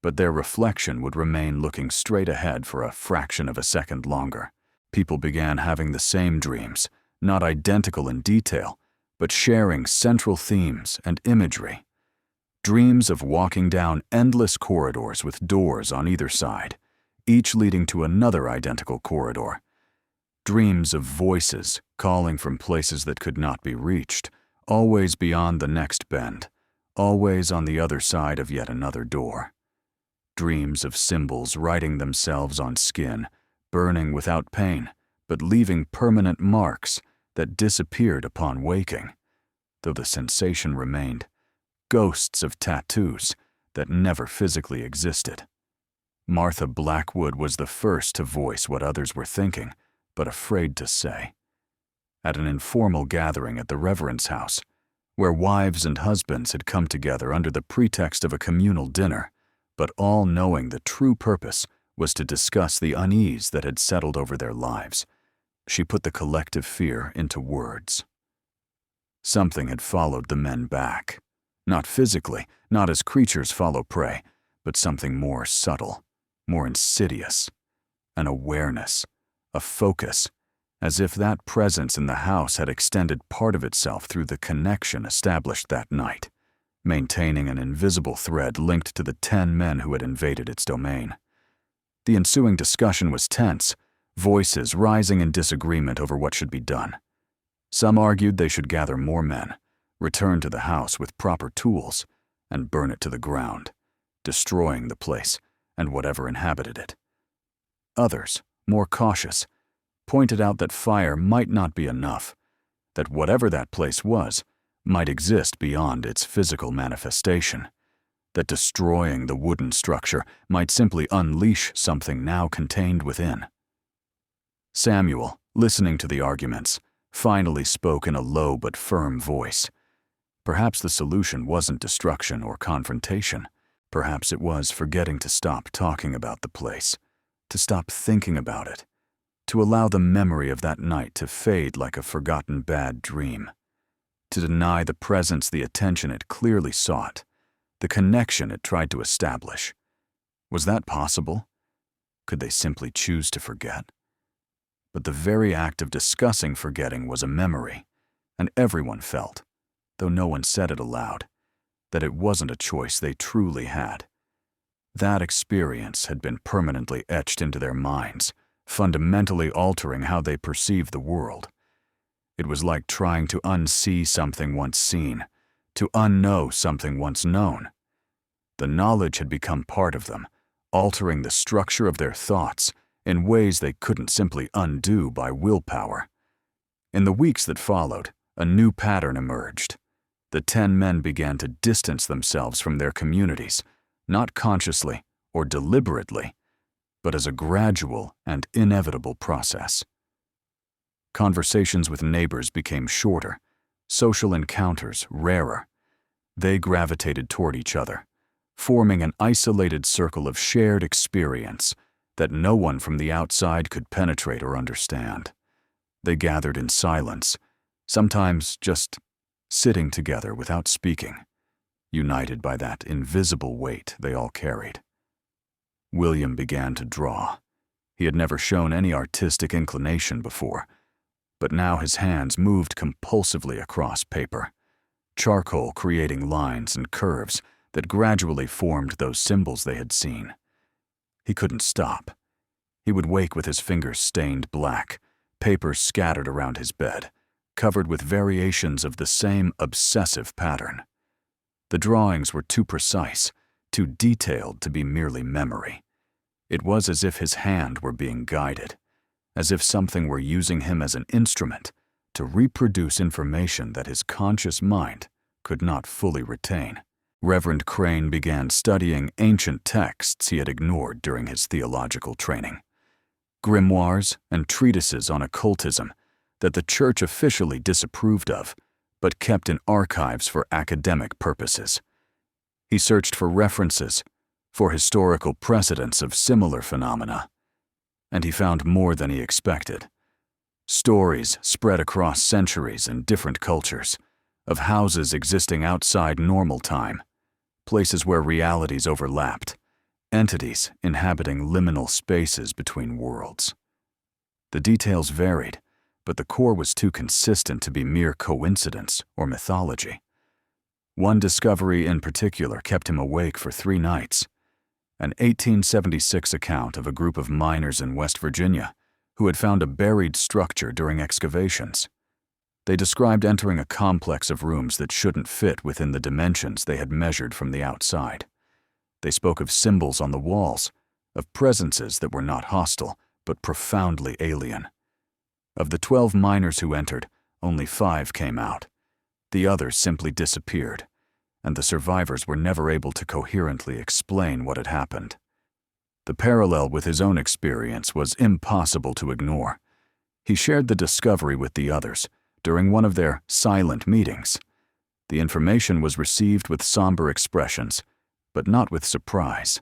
but their reflection would remain looking straight ahead for a fraction of a second longer. People began having the same dreams, not identical in detail, but sharing central themes and imagery. Dreams of walking down endless corridors with doors on either side, each leading to another identical corridor. Dreams of voices calling from places that could not be reached, always beyond the next bend, always on the other side of yet another door. Dreams of symbols writing themselves on skin, burning without pain, but leaving permanent marks that disappeared upon waking, though the sensation remained. Ghosts of tattoos that never physically existed. Martha Blackwood was the first to voice what others were thinking, but afraid to say. At an informal gathering at the Reverend's house, where wives and husbands had come together under the pretext of a communal dinner, but all knowing the true purpose was to discuss the unease that had settled over their lives, she put the collective fear into words. Something had followed the men back. Not physically, not as creatures follow prey, but something more subtle, more insidious. An awareness, a focus, as if that presence in the house had extended part of itself through the connection established that night, maintaining an invisible thread linked to the 10 men who had invaded its domain. The ensuing discussion was tense, voices rising in disagreement over what should be done. Some argued they should gather more men, return to the house with proper tools, and burn it to the ground, destroying the place and whatever inhabited it. Others, more cautious, pointed out that fire might not be enough, that whatever that place was might exist beyond its physical manifestation, that destroying the wooden structure might simply unleash something now contained within. Samuel, listening to the arguments, finally spoke in a low but firm voice. Perhaps the solution wasn't destruction or confrontation. Perhaps it was forgetting to stop talking about the place, to stop thinking about it, to allow the memory of that night to fade like a forgotten bad dream, to deny the presence the attention it clearly sought, the connection it tried to establish. Was that possible? Could they simply choose to forget? But the very act of discussing forgetting was a memory, and everyone felt, though no one said it aloud, that it wasn't a choice they truly had. That experience had been permanently etched into their minds, fundamentally altering how they perceived the world. It was like trying to unsee something once seen, to unknow something once known. The knowledge had become part of them, altering the structure of their thoughts in ways they couldn't simply undo by willpower. In the weeks that followed, a new pattern emerged. The 10 men began to distance themselves from their communities, not consciously or deliberately, but as a gradual and inevitable process. Conversations with neighbors became shorter, social encounters rarer. They gravitated toward each other, forming an isolated circle of shared experience that no one from the outside could penetrate or understand. They gathered in silence, sometimes just sitting together without speaking, united by that invisible weight they all carried. William began to draw. He had never shown any artistic inclination before, but now his hands moved compulsively across paper, charcoal creating lines and curves that gradually formed those symbols they had seen. He couldn't stop. He would wake with his fingers stained black, paper scattered around his bed, covered with variations of the same obsessive pattern. The drawings were too precise, too detailed to be merely memory. It was as if his hand were being guided, as if something were using him as an instrument to reproduce information that his conscious mind could not fully retain. Reverend Crane began studying ancient texts he had ignored during his theological training. Grimoires and treatises on occultism that the Church officially disapproved of, but kept in archives for academic purposes. He searched for references, for historical precedents of similar phenomena, and he found more than he expected. Stories spread across centuries and different cultures, of houses existing outside normal time, places where realities overlapped, entities inhabiting liminal spaces between worlds. The details varied, but the core was too consistent to be mere coincidence or mythology. One discovery in particular kept him awake for 3 nights. An 1876 account of a group of miners in West Virginia who had found a buried structure during excavations. They described entering a complex of rooms that shouldn't fit within the dimensions they had measured from the outside. They spoke of symbols on the walls, of presences that were not hostile, but profoundly alien. Of the 12 miners who entered, only 5 came out. The others simply disappeared, and the survivors were never able to coherently explain what had happened. The parallel with his own experience was impossible to ignore. He shared the discovery with the others during one of their silent meetings. The information was received with somber expressions, but not with surprise.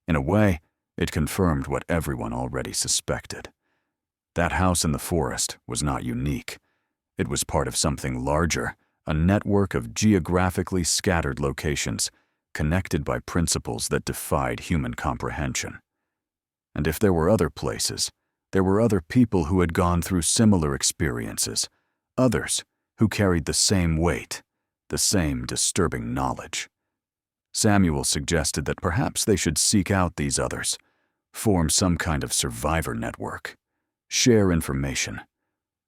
In a way, it confirmed what everyone already suspected. That house in the forest was not unique. It was part of something larger, a network of geographically scattered locations, connected by principles that defied human comprehension. And if there were other places, there were other people who had gone through similar experiences, others who carried the same weight, the same disturbing knowledge. Samuel suggested that perhaps they should seek out these others, form some kind of survivor network, share information,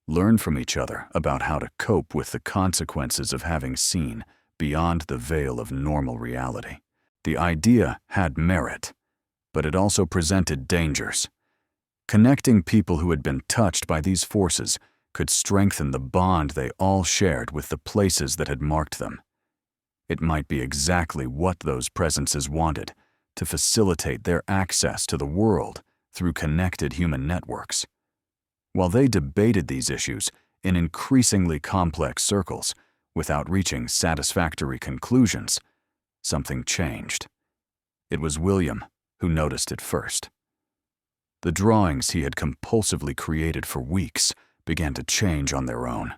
learn from each other about how to cope with the consequences of having seen beyond the veil of normal reality. The idea had merit, but it also presented dangers. Connecting people who had been touched by these forces could strengthen the bond they all shared with the places that had marked them. It might be exactly what those presences wanted, to facilitate their access to the world through connected human networks. While they debated these issues in increasingly complex circles without reaching satisfactory conclusions, something changed. It was William who noticed it first. The drawings he had compulsively created for weeks began to change on their own.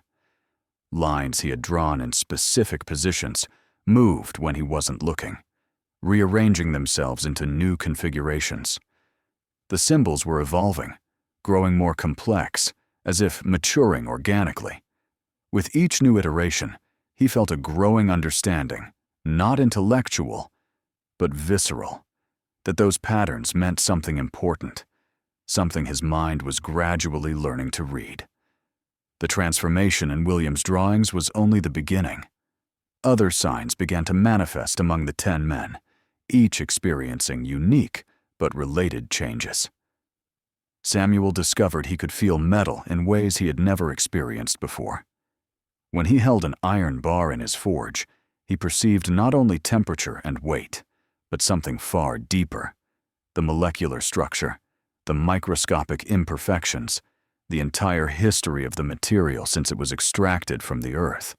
Lines he had drawn in specific positions moved when he wasn't looking, rearranging themselves into new configurations. The symbols were evolving, growing more complex, as if maturing organically. With each new iteration, he felt a growing understanding, not intellectual, but visceral, that those patterns meant something important, something his mind was gradually learning to read. The transformation in William's drawings was only the beginning. Other signs began to manifest among the 10 men, each experiencing unique but related changes. Samuel discovered he could feel metal in ways he had never experienced before. When he held an iron bar in his forge, he perceived not only temperature and weight, but something far deeper: the molecular structure, the microscopic imperfections, the entire history of the material since it was extracted from the earth.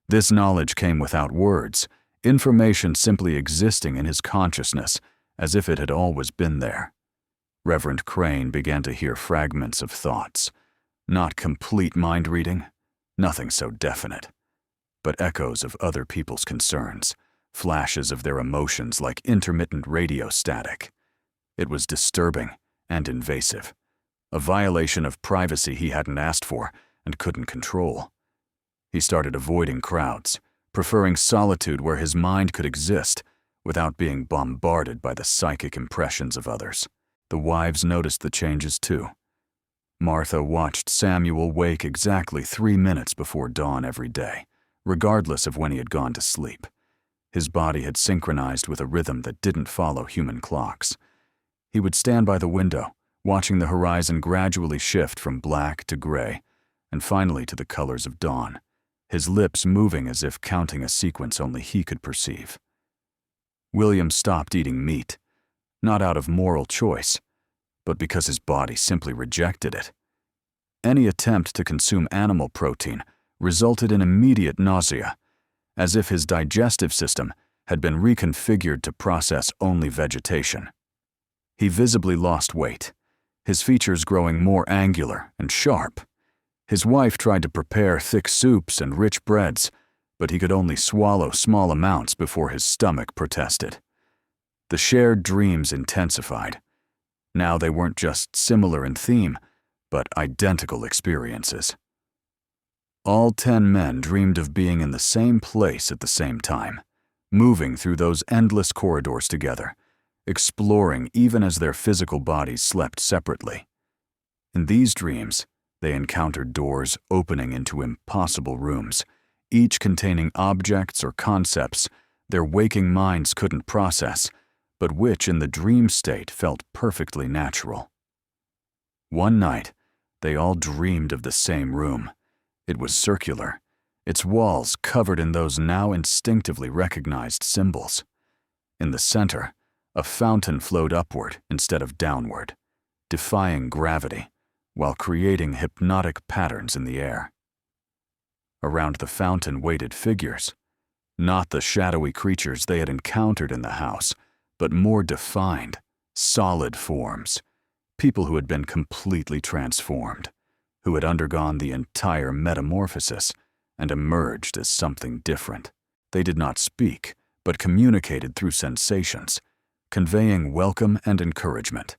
This knowledge came without words, information simply existing in his consciousness as if it had always been there. Reverend Crane began to hear fragments of thoughts, not complete mind reading, nothing so definite, but echoes of other people's concerns, flashes of their emotions like intermittent radio static. It was disturbing and invasive, a violation of privacy he hadn't asked for and couldn't control. He started avoiding crowds, preferring solitude where his mind could exist without being bombarded by the psychic impressions of others. The wives noticed the changes too. Martha watched Samuel wake exactly 3 minutes before dawn every day, regardless of when he had gone to sleep. His body had synchronized with a rhythm that didn't follow human clocks. He would stand by the window, watching the horizon gradually shift from black to gray, and finally to the colors of dawn, his lips moving as if counting a sequence only he could perceive. William stopped eating meat, not out of moral choice, but because his body simply rejected it. Any attempt to consume animal protein resulted in immediate nausea, as if his digestive system had been reconfigured to process only vegetation. He visibly lost weight, his features growing more angular and sharp. His wife tried to prepare thick soups and rich breads, but he could only swallow small amounts before his stomach protested. The shared dreams intensified. Now they weren't just similar in theme, but identical experiences. All 10 men dreamed of being in the same place at the same time, moving through those endless corridors together, exploring even as their physical bodies slept separately. In these dreams, they encountered doors opening into impossible rooms, each containing objects or concepts their waking minds couldn't process, but which in the dream state felt perfectly natural. One night, they all dreamed of the same room. It was circular, its walls covered in those now instinctively recognized symbols. In the center, a fountain flowed upward instead of downward, defying gravity, while creating hypnotic patterns in the air. Around the fountain waited figures, not the shadowy creatures they had encountered in the house, but more defined, solid forms, people who had been completely transformed, who had undergone the entire metamorphosis and emerged as something different. They did not speak, but communicated through sensations, conveying welcome and encouragement,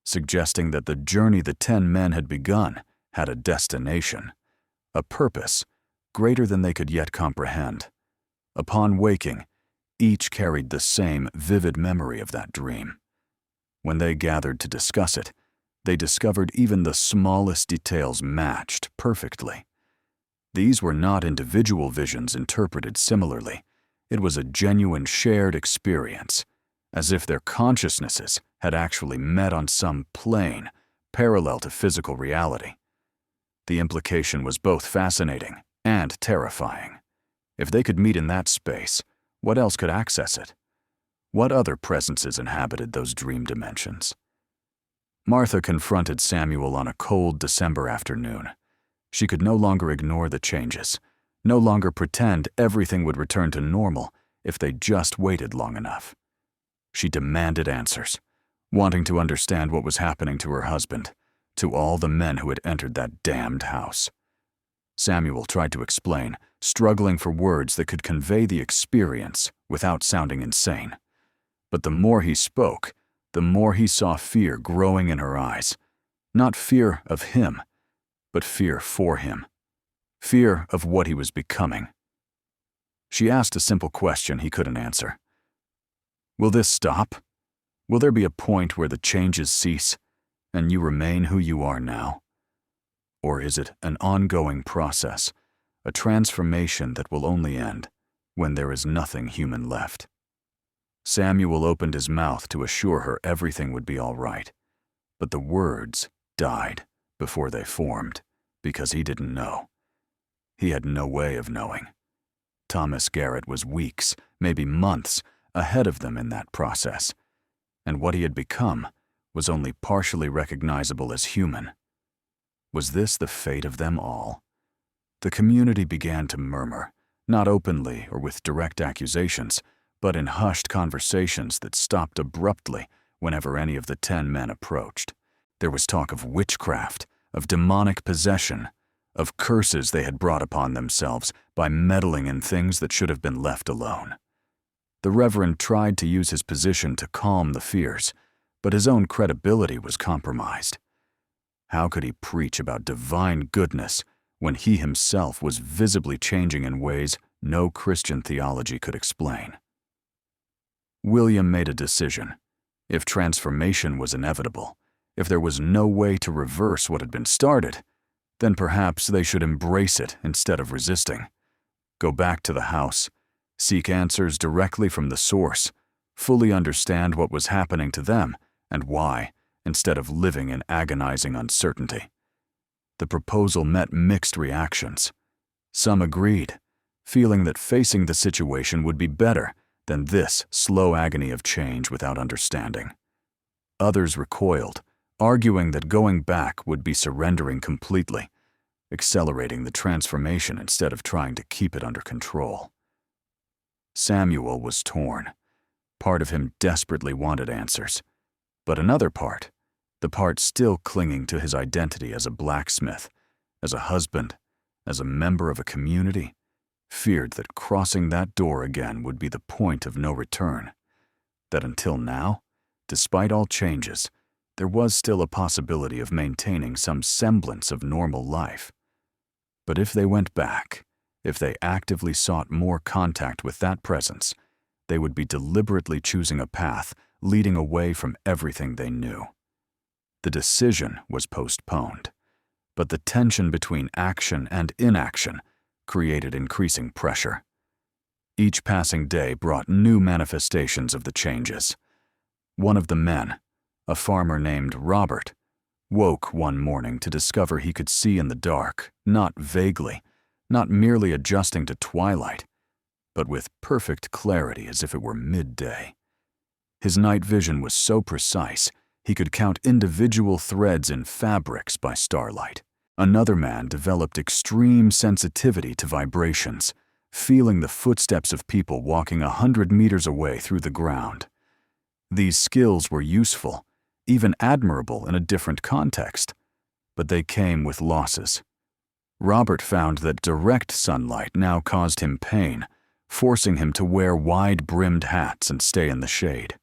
suggesting that the journey the 10 men had begun had a destination, a purpose greater than they could yet comprehend. Upon waking, each carried the same vivid memory of that dream. When they gathered to discuss it, they discovered even the smallest details matched perfectly. These were not individual visions interpreted similarly. It was a genuine shared experience, as if their consciousnesses had actually met on some plane parallel to physical reality. The implication was both fascinating and terrifying. If they could meet in that space, what else could access it? What other presences inhabited those dream dimensions? Martha confronted Samuel on a cold December afternoon. She could no longer ignore the changes, no longer pretend everything would return to normal if they just waited long enough. She demanded answers, wanting to understand what was happening to her husband, to all the men who had entered that damned house. Samuel tried to explain, struggling for words that could convey the experience without sounding insane. But the more he spoke, the more he saw fear growing in her eyes. Not fear of him, but fear for him. Fear of what he was becoming. She asked a simple question he couldn't answer. Will this stop? Will there be a point where the changes cease, and you remain who you are now? Or is it an ongoing process, a transformation that will only end when there is nothing human left? Samuel opened his mouth to assure her everything would be all right, but the words died before they formed because he didn't know. He had no way of knowing. Thomas Garrett was weeks, maybe months, ahead of them in that process, and what he had become was only partially recognizable as human. Was this the fate of them all? The community began to murmur, not openly or with direct accusations, but in hushed conversations that stopped abruptly whenever any of the 10 men approached. There was talk of witchcraft, of demonic possession, of curses they had brought upon themselves by meddling in things that should have been left alone. The Reverend tried to use his position to calm the fears, but his own credibility was compromised. How could he preach about divine goodness when he himself was visibly changing in ways no Christian theology could explain? William made a decision. If transformation was inevitable, if there was no way to reverse what had been started, then perhaps they should embrace it instead of resisting. Go back to the house, seek answers directly from the source, fully understand what was happening to them and why, instead of living in agonizing uncertainty. The proposal met mixed reactions. Some agreed, feeling that facing the situation would be better than this slow agony of change without understanding. Others recoiled, arguing that going back would be surrendering completely, accelerating the transformation instead of trying to keep it under control. Samuel was torn. Part of him desperately wanted answers, but another part, the part still clinging to his identity as a blacksmith, as a husband, as a member of a community, feared that crossing that door again would be the point of no return, that until now, despite all changes, there was still a possibility of maintaining some semblance of normal life. But if they went back, if they actively sought more contact with that presence, they would be deliberately choosing a path leading away from everything they knew. The decision was postponed, but the tension between action and inaction created increasing pressure. Each passing day brought new manifestations of the changes. One of the men, a farmer named Robert, woke one morning to discover he could see in the dark, not vaguely, not merely adjusting to twilight, but with perfect clarity as if it were midday. His night vision was so precise, he could count individual threads in fabrics by starlight. Another man developed extreme sensitivity to vibrations, feeling the footsteps of people walking 100 meters away through the ground. These skills were useful, even admirable in a different context, but they came with losses. Robert found that direct sunlight now caused him pain, forcing him to wear wide-brimmed hats and stay in the shade.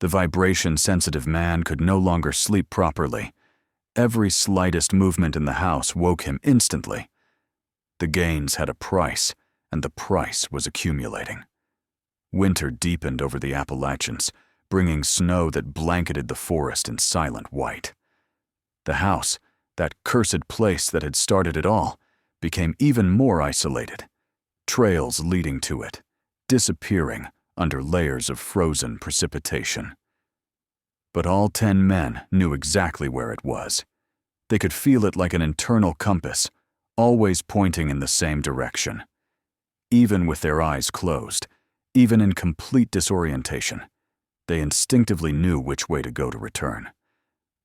The vibration-sensitive man could no longer sleep properly. Every slightest movement in the house woke him instantly. The gains had a price, and the price was accumulating. Winter deepened over the Appalachians, bringing snow that blanketed the forest in silent white. The house, that cursed place that had started it all, became even more isolated, trails leading to it, disappearing under layers of frozen precipitation. But all 10 men knew exactly where it was. They could feel it like an internal compass, always pointing in the same direction. Even with their eyes closed, even in complete disorientation, they instinctively knew which way to go to return.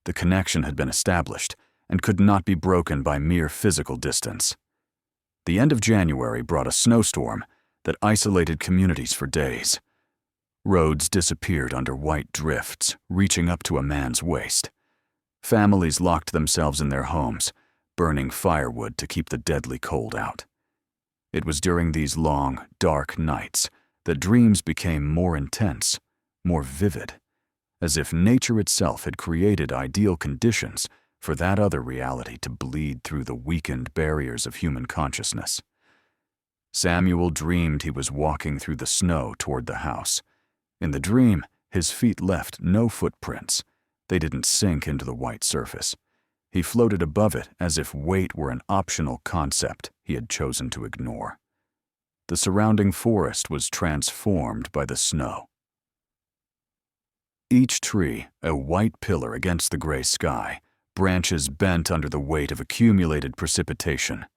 The connection had been established and could not be broken by mere physical distance. The end of January brought a snowstorm that isolated communities for days. Roads disappeared under white drifts, reaching up to a man's waist. Families locked themselves in their homes, burning firewood to keep the deadly cold out. It was during these long, dark nights that dreams became more intense, more vivid, as if nature itself had created ideal conditions for that other reality to bleed through the weakened barriers of human consciousness. Samuel dreamed he was walking through the snow toward the house. In the dream, his feet left no footprints. They didn't sink into the white surface. He floated above it as if weight were an optional concept he had chosen to ignore. The surrounding forest was transformed by the snow. Each tree, a white pillar against the gray sky, branches bent under the weight of accumulated precipitation.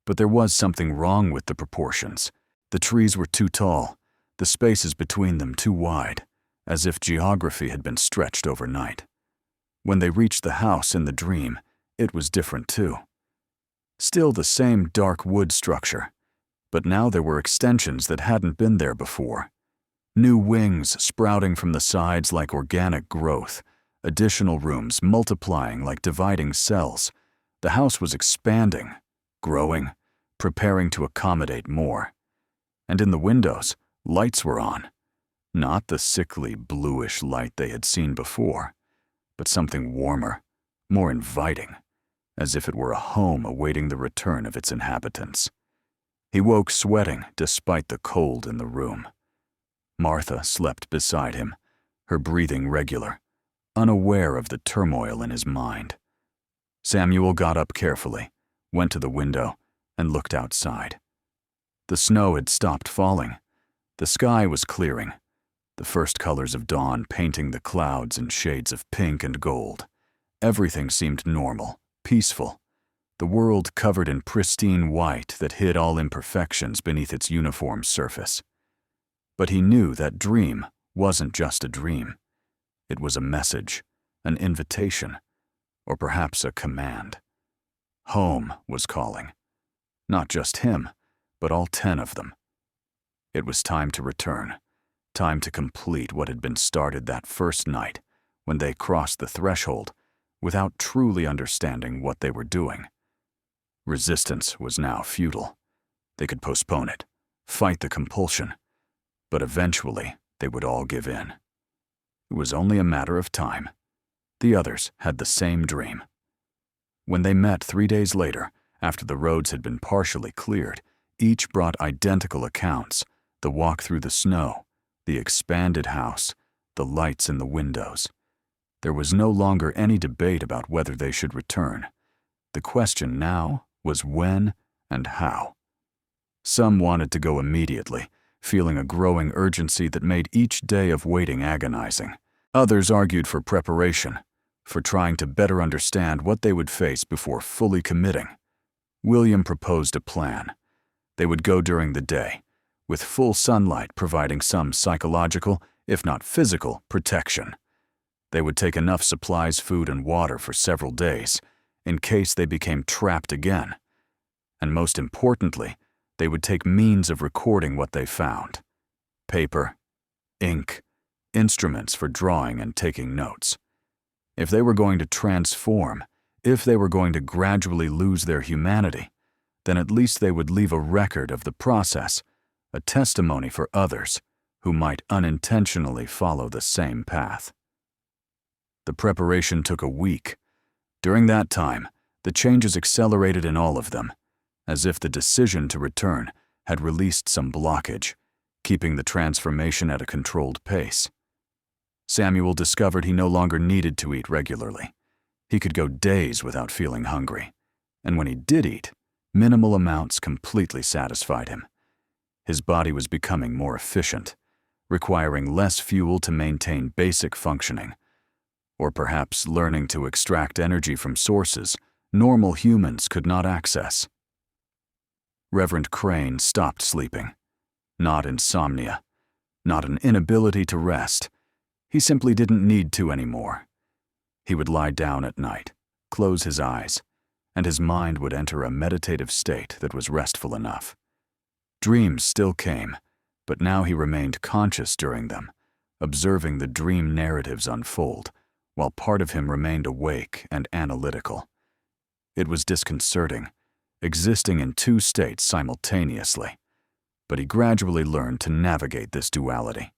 But there was something wrong with the proportions. The trees were too tall, the spaces between them too wide, as if geography had been stretched overnight. When they reached the house in the dream, it was different too. Still the same dark wood structure, but now there were extensions that hadn't been there before. New wings sprouting from the sides like organic growth, additional rooms multiplying like dividing cells. The house was expanding, growing, preparing to accommodate more. And in the windows, lights were on. Not the sickly bluish light they had seen before, but something warmer, more inviting, as if it were a home awaiting the return of its inhabitants. He woke sweating despite the cold in the room. Martha slept beside him, her breathing regular, unaware of the turmoil in his mind. Samuel got up carefully, went to the window, and looked outside. The snow had stopped falling. The sky was clearing, the first colors of dawn painting the clouds in shades of pink and gold. Everything seemed normal, peaceful. the world covered in pristine white that hid all imperfections beneath its uniform surface. But he knew that dream wasn't just a dream. It was a message, an invitation, or perhaps a command. Home was calling. Not just him, but all 10 of them. It was time to return, time to complete what had been started that first night when they crossed the threshold without truly understanding what they were doing. Resistance was now futile. They could postpone it, fight the compulsion, but eventually they would all give in. It was only a matter of time. The others had the same dream. When they met 3 days later, after the roads had been partially cleared, each brought identical accounts: the walk through the snow, the expanded house, the lights in the windows. There was no longer any debate about whether they should return. The question now was when and how. Some wanted to go immediately, feeling a growing urgency that made each day of waiting agonizing. Others argued for preparation, for trying to better understand what they would face before fully committing. William proposed a plan. They would go during the day, with full sunlight providing some psychological, if not physical, protection. They would take enough supplies, food, and water for several days, in case they became trapped again. And most importantly, they would take means of recording what they found: paper, ink, instruments for drawing and taking notes. If they were going to transform, if they were going to gradually lose their humanity, then at least they would leave a record of the process, a testimony for others who might unintentionally follow the same path. The preparation took a week. During that time, the changes accelerated in all of them, as if the decision to return had released some blockage, keeping the transformation at a controlled pace. Samuel discovered he no longer needed to eat regularly. He could go days without feeling hungry, and when he did eat, minimal amounts completely satisfied him. His body was becoming more efficient, requiring less fuel to maintain basic functioning, or perhaps learning to extract energy from sources normal humans could not access. Reverend Crane stopped sleeping. Not insomnia, not an inability to rest. He simply didn't need to anymore. He would lie down at night, close his eyes, and his mind would enter a meditative state that was restful enough. Dreams still came, but now he remained conscious during them, observing the dream narratives unfold, while part of him remained awake and analytical. It was disconcerting, existing in 2 states simultaneously, but he gradually learned to navigate this duality.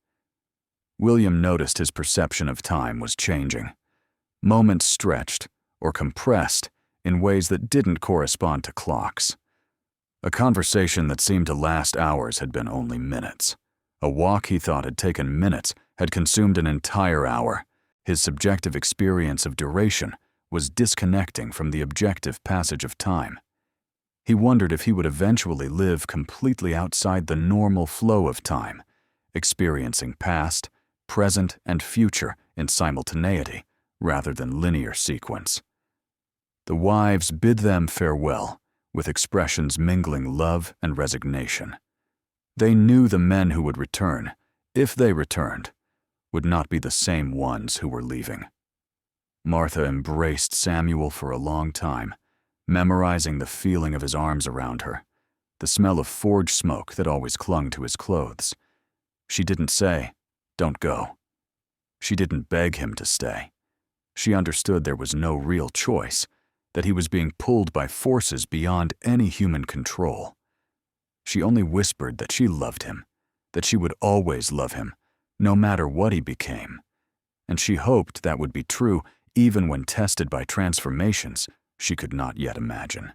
William noticed his perception of time was changing. Moments stretched or compressed in ways that didn't correspond to clocks. A conversation that seemed to last hours had been only minutes. A walk he thought had taken minutes had consumed an entire hour. His subjective experience of duration was disconnecting from the objective passage of time. He wondered if he would eventually live completely outside the normal flow of time, experiencing past, present, and future in simultaneity rather than linear sequence. The wives bid them farewell, with expressions mingling love and resignation. They knew the men who would return, if they returned, would not be the same ones who were leaving. Martha embraced Samuel for a long time, memorizing the feeling of his arms around her, the smell of forge smoke that always clung to his clothes. She didn't say, "Don't go." She didn't beg him to stay. She understood there was no real choice, that he was being pulled by forces beyond any human control. She only whispered that she loved him, that she would always love him, no matter what he became. And she hoped that would be true even when tested by transformations she could not yet imagine.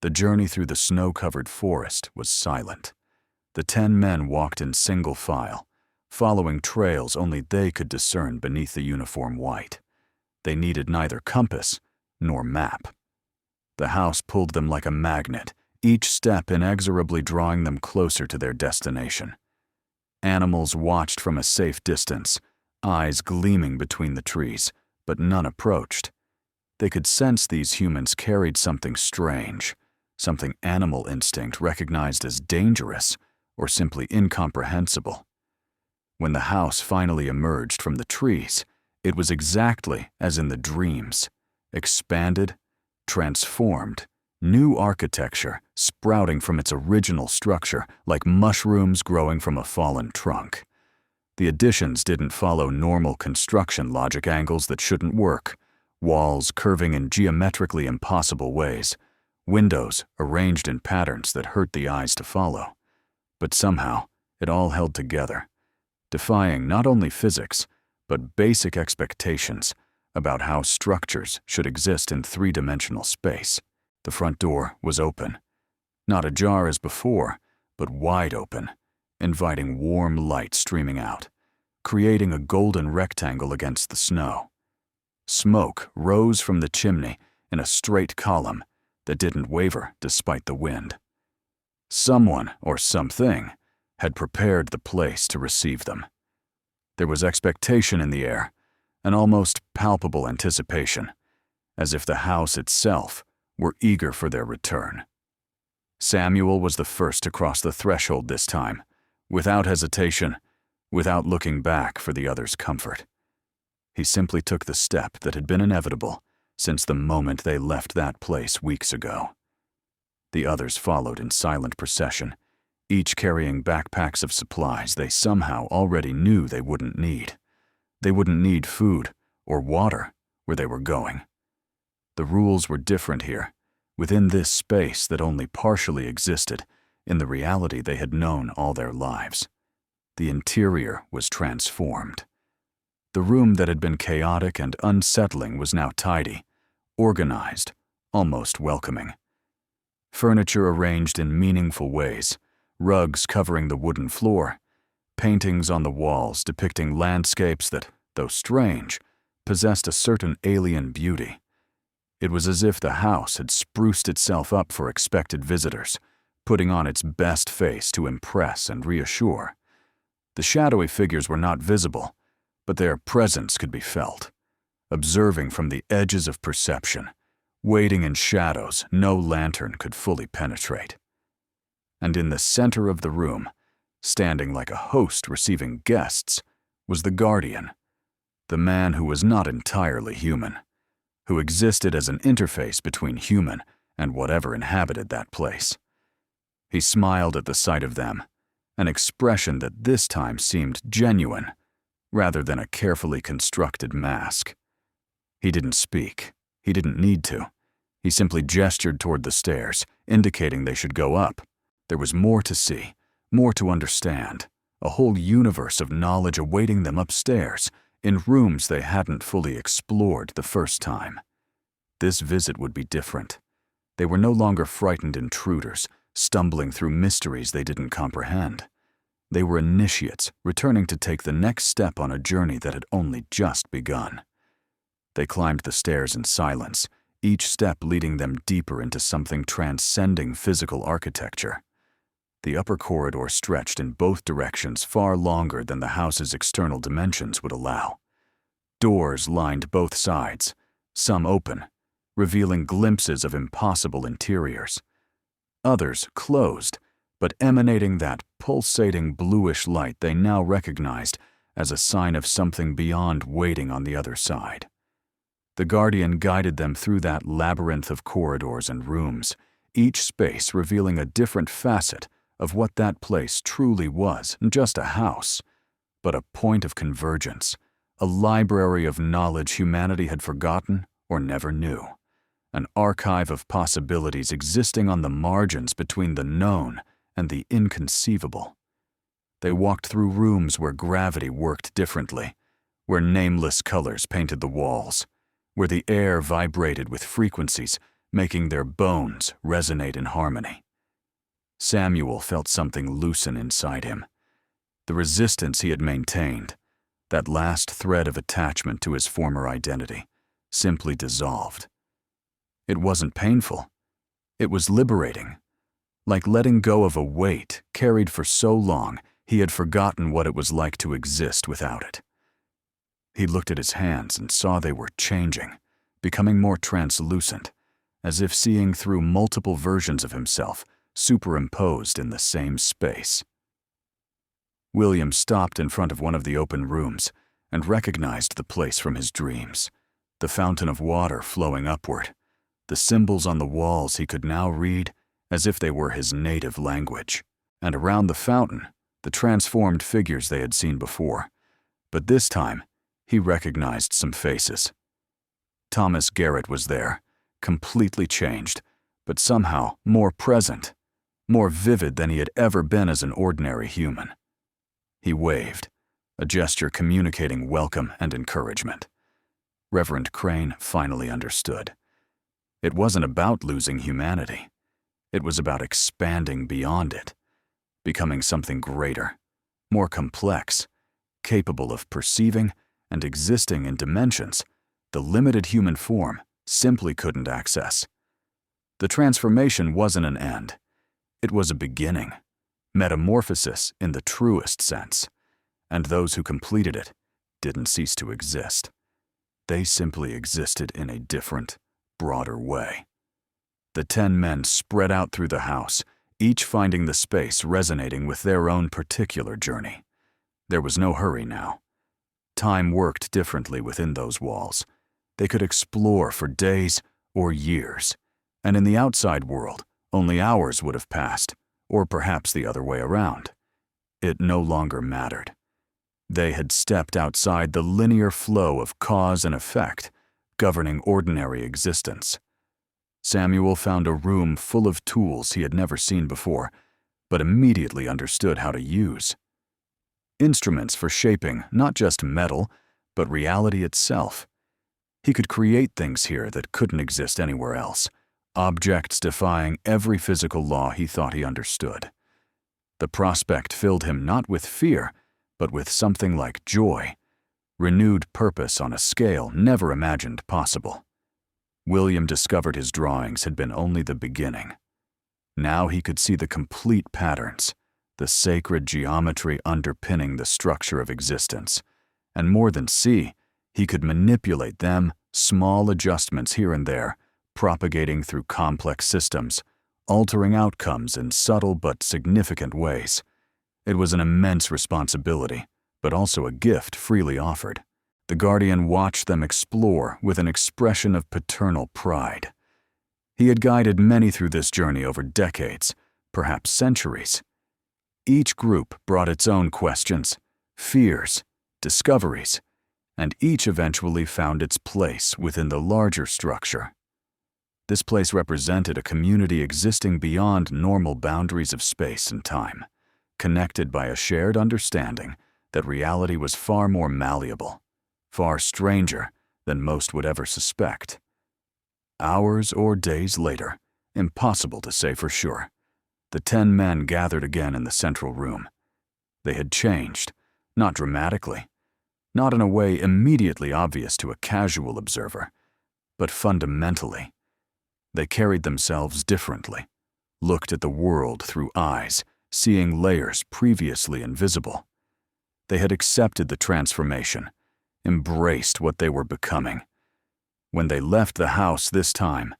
The journey through the snow-covered forest was silent. The 10 men walked in single file, following trails only they could discern beneath the uniform white. They needed neither compass nor map. The house pulled them like a magnet, each step inexorably drawing them closer to their destination. Animals watched from a safe distance, eyes gleaming between the trees, but none approached. They could sense these humans carried something strange, something animal instinct recognized as dangerous or simply incomprehensible. When the house finally emerged from the trees, it was exactly as in the dreams: expanded, transformed, new architecture sprouting from its original structure like mushrooms growing from a fallen trunk. The additions didn't follow normal construction logic angles that shouldn't work, walls curving in geometrically impossible ways, windows arranged in patterns that hurt the eyes to follow. But somehow, it all held together, defying not only physics, but basic expectations about how structures should exist in three-dimensional space. The front door was open, not ajar as before, but wide open, inviting warm light streaming out, creating a golden rectangle against the snow. Smoke rose from the chimney in a straight column that didn't waver despite the wind. Someone or something had prepared the place to receive them. There was expectation in the air, an almost palpable anticipation, as if the house itself were eager for their return. Samuel was the first to cross the threshold this time, without hesitation, without looking back for the others' comfort. He simply took the step that had been inevitable since the moment they left that place weeks ago. The others followed in silent procession, each carrying backpacks of supplies they somehow already knew they wouldn't need. They wouldn't need food or water where they were going. The rules were different here, within this space that only partially existed in the reality they had known all their lives. The interior was transformed. The room that had been chaotic and unsettling was now tidy, organized, almost welcoming. Furniture arranged in meaningful ways, rugs covering the wooden floor, paintings on the walls depicting landscapes that, though strange, possessed a certain alien beauty. It was as if the house had spruced itself up for expected visitors, putting on its best face to impress and reassure. The shadowy figures were not visible, but their presence could be felt, observing from the edges of perception, waiting in shadows no lantern could fully penetrate. And in the center of the room, standing like a host receiving guests, was the guardian, the man who was not entirely human, who existed as an interface between human and whatever inhabited that place. He smiled at the sight of them, an expression that this time seemed genuine, rather than a carefully constructed mask. He didn't speak. He didn't need to. He simply gestured toward the stairs, indicating they should go up. There was more to see, more to understand, a whole universe of knowledge awaiting them upstairs, in rooms they hadn't fully explored the first time. This visit would be different. They were no longer frightened intruders, stumbling through mysteries they didn't comprehend. They were initiates, returning to take the next step on a journey that had only just begun. They climbed the stairs in silence, each step leading them deeper into something transcending physical architecture. The upper corridor stretched in both directions far longer than the house's external dimensions would allow. Doors lined both sides, some open, revealing glimpses of impossible interiors. Others closed, but emanating that pulsating bluish light they now recognized as a sign of something beyond waiting on the other side. The guardian guided them through that labyrinth of corridors and rooms, each space revealing a different facet of what that place truly was, just a house, but a point of convergence, a library of knowledge humanity had forgotten or never knew, an archive of possibilities existing on the margins between the known and the inconceivable. They walked through rooms where gravity worked differently, where nameless colors painted the walls, where the air vibrated with frequencies, making their bones resonate in harmony. Samuel felt something loosen inside him. The resistance he had maintained, that last thread of attachment to his former identity, simply dissolved. It wasn't painful. It was liberating, like letting go of a weight carried for so long he had forgotten what it was like to exist without it. He looked at his hands and saw they were changing, becoming more translucent, as if seeing through multiple versions of himself superimposed in the same space. William stopped in front of one of the open rooms and recognized the place from his dreams. The fountain of water flowing upward. The symbols on the walls he could now read as if they were his native language. And around the fountain, the transformed figures they had seen before. But this time, he recognized some faces. Thomas Garrett was there, completely changed, but somehow more present, more vivid than he had ever been as an ordinary human. He waved, a gesture communicating welcome and encouragement. Reverend Crane finally understood. It wasn't about losing humanity. It was about expanding beyond it, becoming something greater, more complex, capable of perceiving and existing in dimensions the limited human form simply couldn't access. The transformation wasn't an end. It was a beginning, metamorphosis in the truest sense, and those who completed it didn't cease to exist. They simply existed in a different, broader way. The 10 men spread out through the house, each finding the space resonating with their own particular journey. There was no hurry now. Time worked differently within those walls. They could explore for days or years, and in the outside world, only hours would have passed, or perhaps the other way around. It no longer mattered. They had stepped outside the linear flow of cause and effect, governing ordinary existence. Samuel found a room full of tools he had never seen before, but immediately understood how to use. Instruments for shaping not just metal, but reality itself. He could create things here that couldn't exist anywhere else, objects defying every physical law he thought he understood. The prospect filled him not with fear, but with something like joy, renewed purpose on a scale never imagined possible. William discovered his drawings had been only the beginning. Now he could see the complete patterns, the sacred geometry underpinning the structure of existence. And more than see, he could manipulate them, small adjustments here and there, propagating through complex systems, altering outcomes in subtle but significant ways. It was an immense responsibility, but also a gift freely offered. The guardian watched them explore with an expression of paternal pride. He had guided many through this journey over decades, perhaps centuries. Each group brought its own questions, fears, discoveries, and each eventually found its place within the larger structure. This place represented a community existing beyond normal boundaries of space and time, connected by a shared understanding that reality was far more malleable, far stranger than most would ever suspect. Hours or days later, impossible to say for sure, the 10 men gathered again in the central room. They had changed, not dramatically, not in a way immediately obvious to a casual observer, but fundamentally. They carried themselves differently, looked at the world through eyes, seeing layers previously invisible. They had accepted the transformation, embraced what they were becoming. When they left the house this time,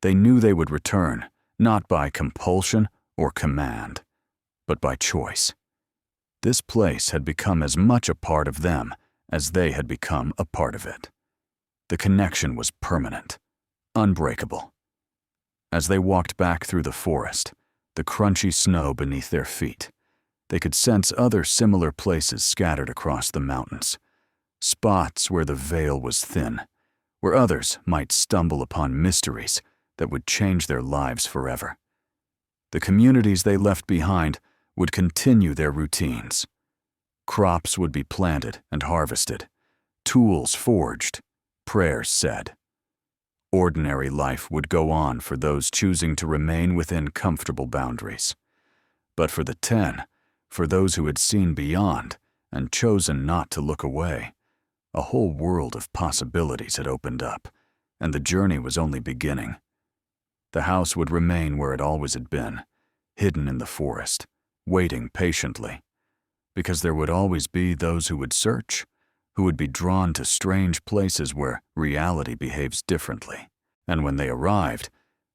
they knew they would return, not by compulsion or command, but by choice. This place had become as much a part of them as they had become a part of it. The connection was permanent, unbreakable. As they walked back through the forest, the crunchy snow beneath their feet, they could sense other similar places scattered across the mountains, spots where the veil was thin, where others might stumble upon mysteries that would change their lives forever. The communities they left behind would continue their routines. Crops would be planted and harvested, tools forged, prayers said. Ordinary life would go on for those choosing to remain within comfortable boundaries. But for the 10, for those who had seen beyond and chosen not to look away, a whole world of possibilities had opened up, and the journey was only beginning. The house would remain where it always had been, hidden in the forest, waiting patiently, because there would always be those who would search, who would be drawn to strange places where reality behaves differently. And when they arrived,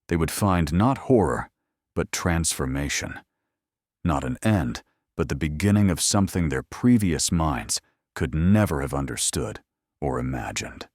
they would find not horror, but transformation. Not an end, but the beginning of something their previous minds could never have understood or imagined.